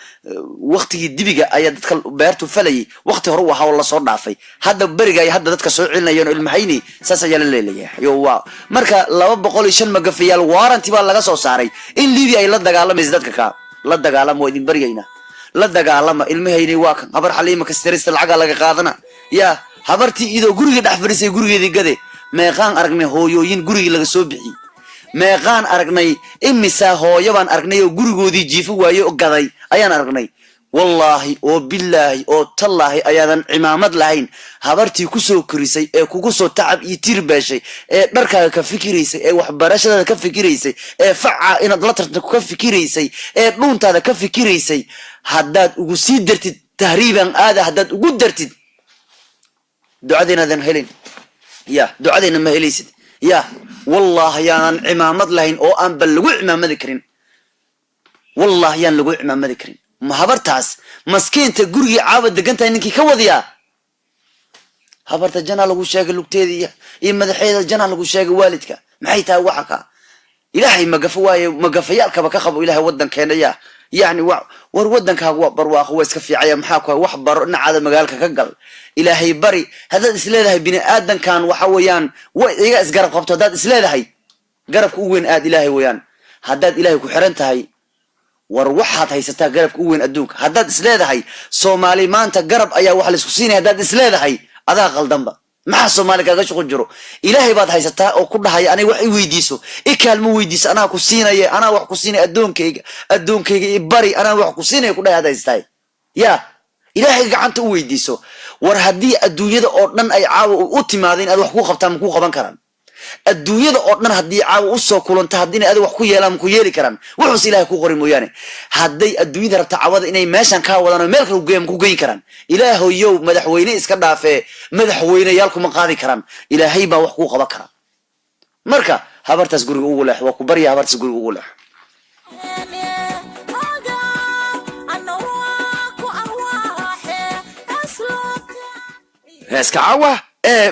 Speaker 2: waqtigii dibiga ayaa dadka beertu falay waqti hore waxa la soo dhaafay hadda bariga ay hadda dadka soo cilinayeen ilmahayni saas ayaa la leeyahay yo waa marka 205 magafayaal warranty baa laga soo saaray in Liibiya ay la dagaalamayso dadka ka la dagaalamo idin bariyayna la dagaalama ilmahayni waa kan habar xaliima ka sirista lacag laga qaadana ya habartii idoo guriga dhax fadhisay gurigeedii gade meeqaan aragnay hooyooyin guriga laga soo bixi meeqaan aragnay imisa hooyo baan aragnay oo gurigoodii jiifo waayo oo gaday ayaan aragnay wallahi oo billahi oo tallahi ayaadan cimaamad lahayn habartii ku soo korisay ee kugu soo tacab iyo tirbaashay ee dharkaaga ka fikiraysay ee waxbarashada ka fikiraysay ee faca inaad la tartanto ka fikiraysay ee dhuuntaada ka fikiraysay haddaad ugu sii dartid tahriiban aada haddaad ugu dartid ducadeenadan helin ya ducadeena ma helaysid ya wallahi yaan cimaamad lahayn oo aan bal lagu cimaamadi karin wallahi yaan lagu cimaamadi karin ma habartaas maskiinta guriga caawad degantay ninkii ka wadiya habarta jana lagu sheegay lugteedii iyo madaxeeda jana lagu sheegay waalidka maxay tahay waxa ka ilaahay magafo waaye magafayaalka ka qabo ilaahay wadankeena ya يعني ورودن كهوا برواق ويسك في عيا محاكوا وحبر نعاد مجالك كجل إلهي بري هذا إسلام بني آدم كان وحويان ويجلس جرب قبته هذا إسلام هاي جرب كوين آد إلهي ويان هذا إلهي كحرنت هاي وروحت هاي ستجرب كوين أدوك هذا إسلام هاي سومالي ما أنت جرب أي واحد سكسيني هذا إسلام هاي هذا غلطان بقى ما سومالي كذا شو جرو إلهي بعد هاي ستا أو كل هاي أنا وحي ويديسو إكلمو ويديس أنا كسيني أنا وحكسيني أدون كي بري أنا وحكسيني كل هذا يستاي يا إلهي قعنت ويديسو ورهدي الدنيا أردن أي عاو أتمادين أدو حقوق خبتان مكو خبان كران الدنيا أردن هدي عاو أسو كلون تهديني أدو حقوق يلام كيالي كران وحوس إلهي كو غري موياني هدي الدنيا ربط عوض إني ماشان كاودانا ملك الوقيم كو جي كران إلهي يو مدحويني إسكرنا في مدحويني يالكو مقاضي كران إلهي با وحقوق بكران مركا هبرتس قرق أولح وكو بري هبرتس قرق أولح هسك عوا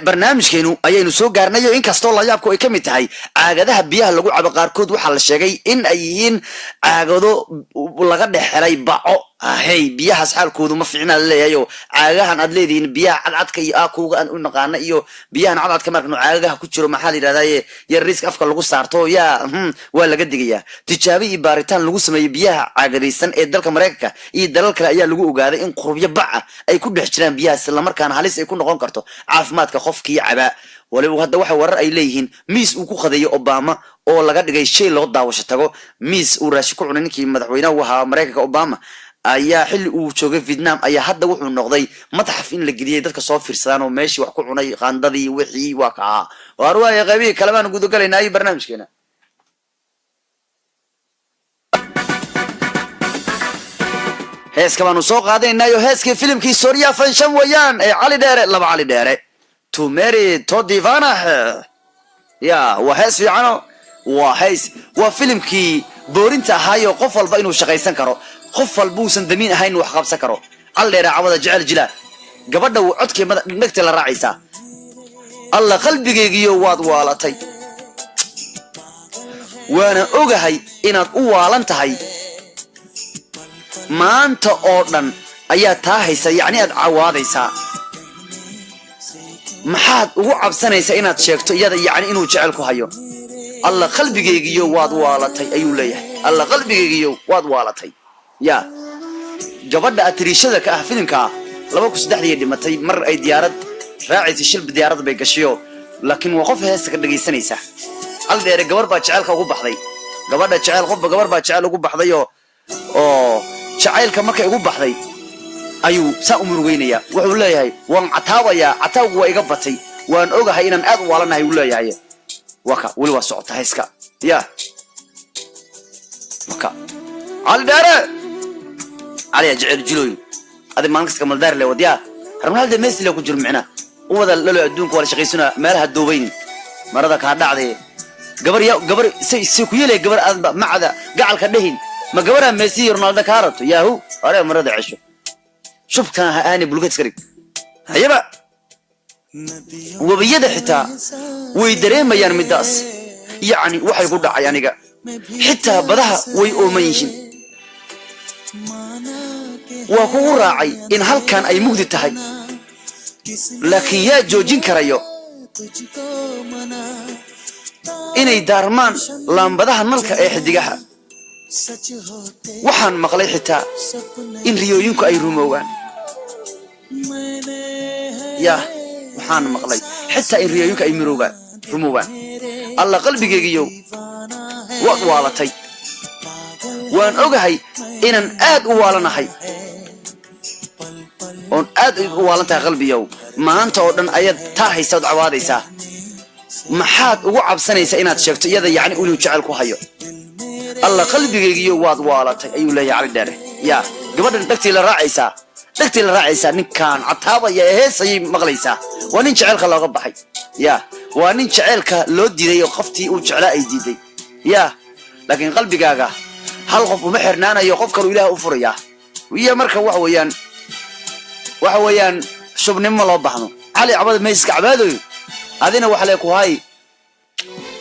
Speaker 2: barnaamijkeenu ayaynu soo gaarnayo in kastoo la yaabku ay ka mid tahay caagadaha biyaha lagu cabo qaarkood waxa la sheegay in ay yihiin caagado laga dhexelay baco hey biyahaas xaalkoodu ma fiicna leeyahay caagahan aad leediin biyaha cadcadka iyo aakuuga aan u naqaana iyo biyahan cadcadka markanu caagaha ku jiro maxaa la yiraahdaa yar risk afka lagu saarto ya waa laga digayaa tijaabi iyo baaritaan lagu sameeyay biyaha caagadaysan ee dalka Mareykanka iyo dalal kale ayaa lagu ogaaday in qurbyo baca ay ku dhex jiraan biyahaas isla markaana halis ay ku noqon karto caafimaadka qofkii caba waliba hadda waxa warar ay leeyihiin miis uu ku qadeeyo Obama oo laga dhigay shay loo daawasho tago miis uu raashi ku cunay ninkii madaxweynaha waxa Mareykanka Obama ayaa xilli uu joogay Vietnam ayaa hadda wuxuu noqday madaxaf in la geliyay dadka soo fiirsadaan oo meeshii wax ku cunay qaandadii wixii waa ka warwaaya qaybi kala baan guud galaynaa barnaamijkeena heeska baanu soo qaadaynayo heeskii filimkii Sooria fanshan wayaan ee cali dheere laba cali dheere to marry to divana ya wa hees fiicano wa hees wa filimkii boorinta ahayo qof walba inuu shaqaysan karo qof walba uusan damiin ahayn wax qabsan karo cali dheere cawada jecel jila gabadha uu codkeeda dhigta la raacaysa alla qalbigeygiyo waad waalatay waana ogahay inaad u waalan tahay maanta oo dhan ayaa taa haysa yaani aad cawaadaysaa maxaad ugu cabsanaysaa inaad sheegto iyada yaani inuu jecel ku hayo alla qalbigeygiyo waad waalatay ayuu leeyahay alla qalbigeygiyo waad waalatay ya gabadha atriishada ka ah filimka 2003 dhimatay mar ay diyaarad raacaysa shil diyaarad bay gashiyo laakiin waa qof heesta ka dhageysanaysa al dheere gabar baa jecelka ugu baxday gabadha jecel qof gabar baa jecel ugu baxday oo jacaylka markay ugu baxday ayuu saa umurweynaya wuxuu leeyahay waan cataawaya cataawgu waa iga batay waan ogahay inaan aad u waalanahay uu leeyahay waka wali waa socota heeska ya waka al dheere علي جعل جلوي هذا ما نقص كمال دار له وديا رونالدو ميسي لو كجر معنا وهذا لو أدونك ولا شقيسنا مالها الدوبين مرضى كان عليه قبر سيكويله قبر ما عدا قاع الكدهين ما قبرها ميسي رونالدو كارت ياهو أرى مرضى عشوا شوف كان هاني بلوكت سكري هيا بقى وبيده حتى ويدري ما يرمي داس يعني وحي يقول يعني حتى بدها ويؤمنين وهو راعي إن هل كان أي مهد تهي لكن يا جوجين كريو إني دارمان لام بدها نلك أي حدقها وحن مقلي حتى إن ريوينكو أي رموان يا وحن مقلي حتى إن ريوينكو أي رموان الله قلبي جيجيو وقوالتي وأن أوجهي إن آد أوالنا هاي أن آد أوالنا قلبي يو ما أنت ودن أيد تاهي سود عواديسا محاد وعب سنة سئنات شفت يدا يعني أولو جعلكو هايو الله قلبي جيجيو وقوالتي أيو لا يعرف داره يا قبل دكتي للراعيسا نكان عطابة يا هسي مغليسا ونين جعلك الله قبحي يا ونين جعلك لودي ذي وقفتي وجعلاء يدي يا لكن قلبي جاجا هل قف محرنانا يقف كانوا إله أفريا ويا مركب وحويان شوف نم الله بحنو علي عباد ما يسك عباده هذين وحلاك وهاي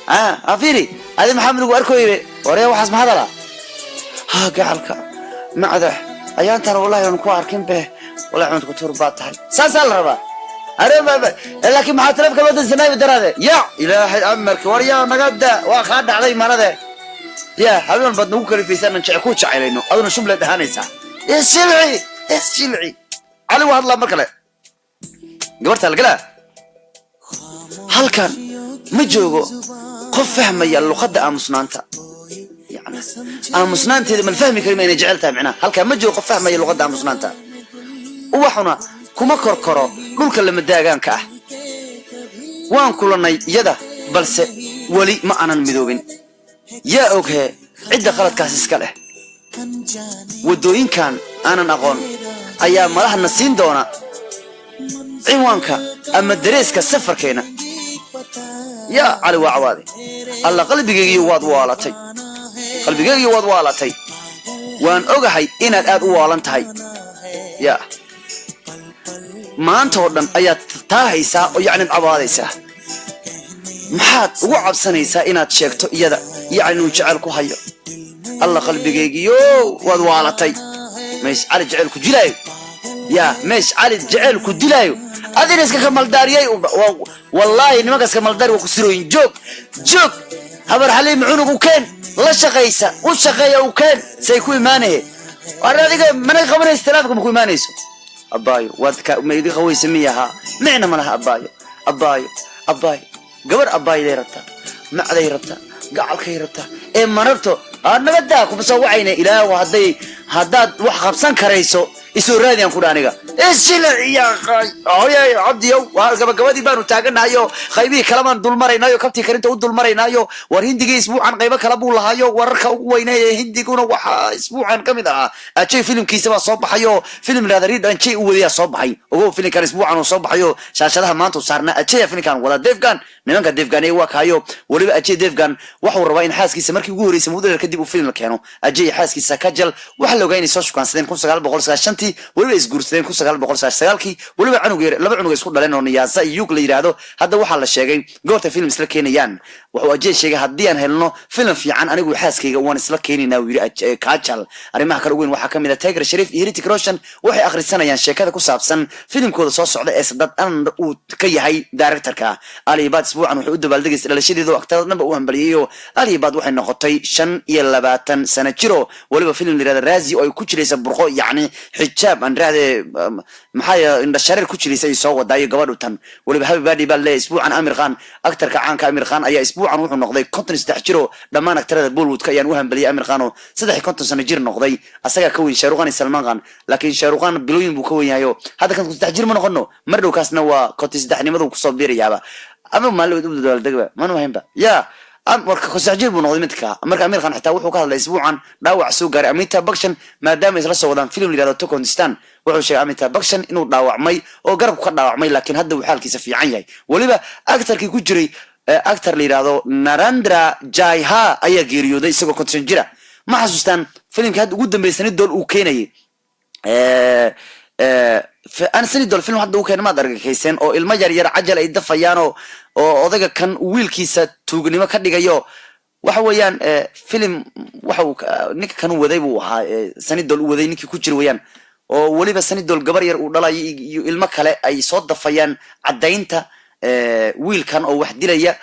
Speaker 2: أفيري هذا محمد وأركوي وريه وحسب هذا لا ها قالك ما عده أيان ترى والله ينكو أركين به ولا عندك تربات هاي سال ربا أريبا لكن ما حتلف كبد الزناي بدرده يا إلهي أمرك وريا نقدا وأخذ علي مرده يا حبيبي بدنا نقول في سنة نشعكو شعيلينه أظن شو بلاد هانيسا الشلعي علي واحد الله مركله قبرت القلا هل كان مجوجو قف فهم يا اللغة أمسنانتا يعني أمسنانتا من الفهم كلمة جعلتها معنا هل كان مجوجو قف فهم يا اللغة أمسنانتا وحنا كما كركرو نقول كلمة داعان كه وان كلنا يده بلس ولي ما أنا المذوبين يا أوكي عدة خلط كاسس كله ودوين كان أنا نقول أيام ما راح نسين دونا عوانك أما الدريس كالسفر كينا يا علي وعوادي الله قلبي يواد والتي قلبي يواد والتي وان أوجهي إن الأد والنتهي يا ما أنت ودن أيات تاهيسا ويعني عواديسا محاد وعب سنيسا إن تشكتو يدا يعني وجعلكو هيا الله قلبي يو وادوالتي مش على جعلكو جلايو يا مش على جعلكو جلايو أدريس كمال داريي والله إنما كمال داري وكسروين جوك هبر حليم عنق وكان لا شقيسة وشقية وكان سيكون مانه وأنا من الخبر استلافكم كوي مانيسو أبايو وادك ما يدي خوي سميها معنا منها أبايو قبر أباي لي ربطة ما علي ربطة قاعد خير ربطة إيه مررتو أنا بداك وبسوي عيني إله وهدي هداد وحق بسان كريسو يسوي رادي أنكو دانيكا إيش يا يا عبدي يو وهالقبادي بانو تاجنا يو خيبي كلامان دول مرينا يو كابتي كرنتو دول مرينا يو ورهندي أسبوع عن غيبة كلامو لها يو وركا وينه هندي كنا وح أسبوع عن كم ده أشي فيلم كيسوا صباح يو فيلم لا دريد أن شيء وذي صباح وهو فيلم كان أسبوع عن صباح يو شاشة ما أنتو صارنا أشي فيلم كان ولا ديفغان نمان كان ديفغان يواك هايو ولا أشي ديفغان وحور رواين حاس كيس مركي جوري سمودر كديبو فيلم كانوا أجي حاس كيس سكجل وحلو جايني سوش كان سدين كون سجال بقول ساشنتي ولا إسقور سدين كون سجال بقول ساشسجالكي ولا عنو غير لبع عنو يسقط لنا ونياسا يوك اللي يرادو هذا وحلا الشيء قلت فيلم سلكينيان وأجي شيء هديان هلنا فيلم في عن أنا وحاس كي جوان سلكيني ناوي كاجل أنا ما كروين وحكم إذا تاجر شريف هيرتي كروشن وحي آخر السنة يعني شيء كذا كوسابسن فيلم كود صوص على إسداد أنا وكي هاي دايركتر كا علي بعد أسبوع عن وحود بالدقيس إلى شيء ذو أكتر نبأوهم بريو علي بعد وحي نقطي شن يلا باتن سنة جرو ولا فيلم اللي رازي أو كوتشري سبرقو يعني حجاب عن هذا محايا إن الشرير كوتشري سيسوى داي قبضتن ولا بحب بادي بالله أسبوع عن أمير خان أكتر كعان كأمير خان أي أسبوع عن وحنا نقضي كونتنس تحجرو لما أنا أكتر بولود كيان وهم بلي أمير خانو صدق كونتنس نجير نقضي أساق كوين شاروخان سلمان خان لكن شاروخان بلوين بكوين هايو هذا كان تحجير من غنو مرة كاسنا وكونتنس دحني مذوق صبير يابا أما ما لو دول دقبة ما نو هينبا يا marka kosaajir buu noqday midka marka Amir Khan xitaa wuxuu ka hadlay isbuucan dhaawac soo gaaray Amitabh Bachchan maadaama isla soo wadaan film yiraahdo Turkmenistan wuxuu sheegay Amitabh Bachchan inuu dhaawacmay oo garabku ka dhaawacmay laakiin hadda uu xaalkiisa fiican yahay waliba actorkii ku jiray actor la yiraahdo Narendra Jaiha ayaa geeriyooday isagoo konton jira ma xasuustaan filimka hadda ugu dambeysay dool uu keenayay أنا سني دول فيلم حد وكان ما درج كيسين أو المجر يرى عجل يدفع يانو أو ذاك كان ويل كيسة توجني ما كان يجيو وحويان فيلم وحو نك كانوا وذيبو سني دول وذي نك كوتشر ويان ولي بس سني دول جبر يرى المكلا أي صوت دفعيان عدينته ويل كان أو واحد دليا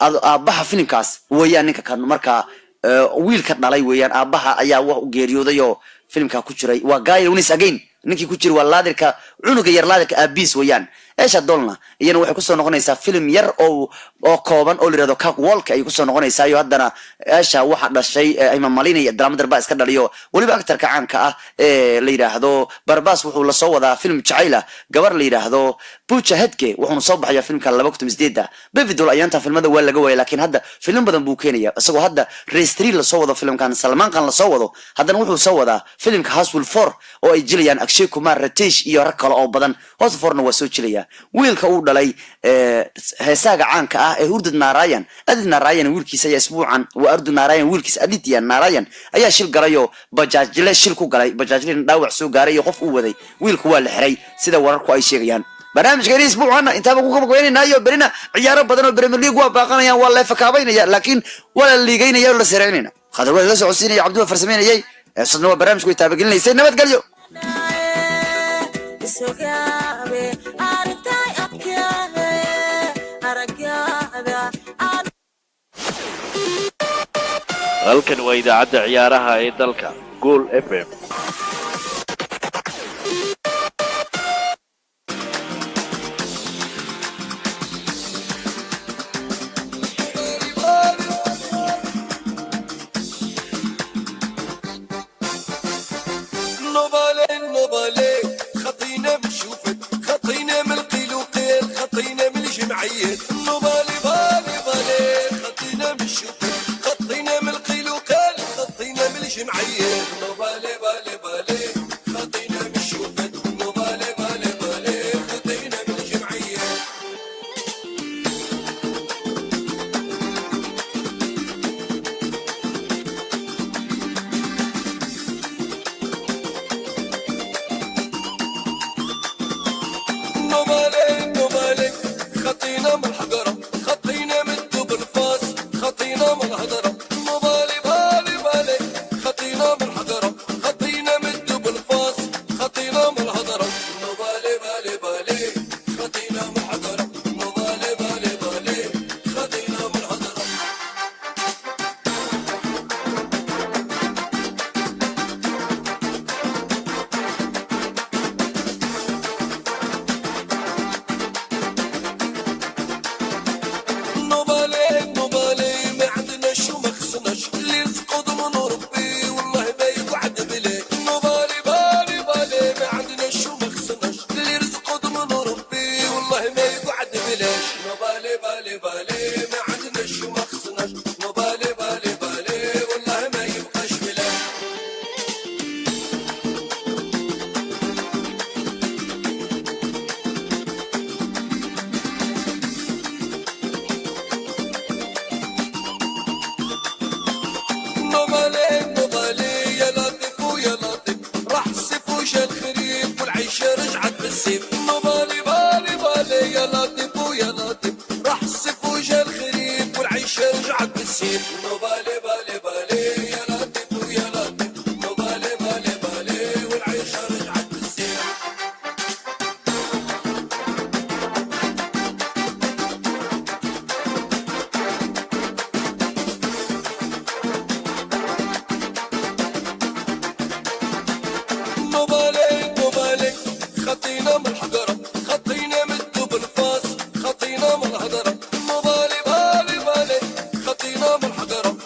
Speaker 2: أبها فيلم كاس ويان نك كان مركا ويل كان علي ويان أبها أيا وجيريو ذيو فيلم كوتشر وجاي ونس أجين ninkii ku jira waa laadirka cunuga yar laadirka aabis weeyaan eesha dolna iyana waxay ku soo noqonaysaa film yar oo kooban oo lireedo Cock Walk ay ku soo noqonaysaa iyo haddana eesha waxa dhashay Imam Malini iyo Dramdar baa iska dhaliyo waliba actorka caanka ah la yiraahdo Barbas wuxuu la soo wadaa film jacayl gabar la yiraahdo Bucha Hedke wuxuu soo baxaya filmka 2018 Bevidol ayaanta filmada waa laga waayay laakiin hadda film badan buu keenaya isagoo hadda Restri la soo wado filmkan Salman Khan la soo wado haddana wuxuu soo wadaa filmka Houseful 4 oo ay jilayaan Akshay Kumar Ritesh iyo rag kale oo badan Houseful waa soo jilaya wiilka uu dhalay heesaaga caanka ah ee Urdud Narayan Adid Narayan wiilkiisa ayaa isbuucan waa Urdud Narayan wiilkiisa Aditya Narayan ayaa shil galayo bajaajle shil ku galay bajaajle dhaawac soo gaaray qof uu waday wiilku waa la xiray sida wararku ay sheegayaan barnaamijka isbuucana inta ku gabagabeynayo berina ciyaaro badan oo Premier League waa baaqanayaan waa la fakaabaynaya laakiin wala liigaynaya la sareynayna qadar waa la socodsiinaya Cabdul Farsameynayay sidoo barnaamijku ay taabagelinaysa nabad galyo
Speaker 3: halkan waa idaacadda ciyaaraha ee dalka Goal FM
Speaker 4: خطينا من الهضرة مبالي بالي بالي خطينا من الحضرة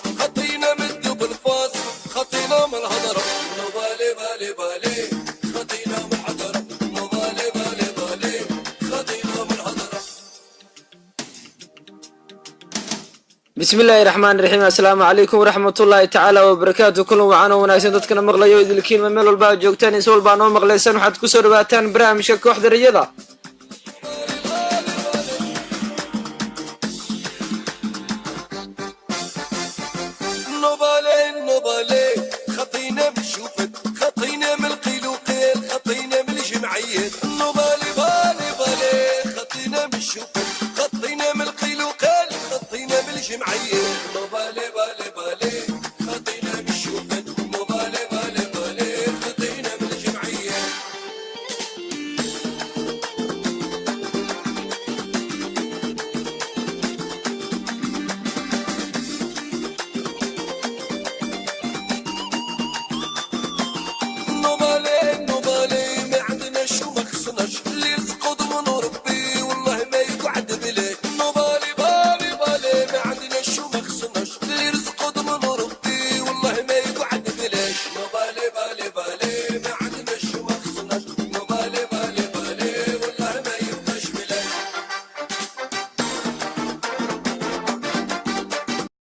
Speaker 4: بسم الله الرحمن الرحيم السلام عليكم ورحمة الله تعالى وبركاته كل وعنا وناسين dadkana maqlayo idilkiin ma meel walba joogtaan in walba noo maqlaysan waxaad ku soo dhawaataan barnaamijka kooxda riyada
Speaker 5: نوبالي خطينا بالشوفت خطينا من القيل وقيل خطينا من الجمعيات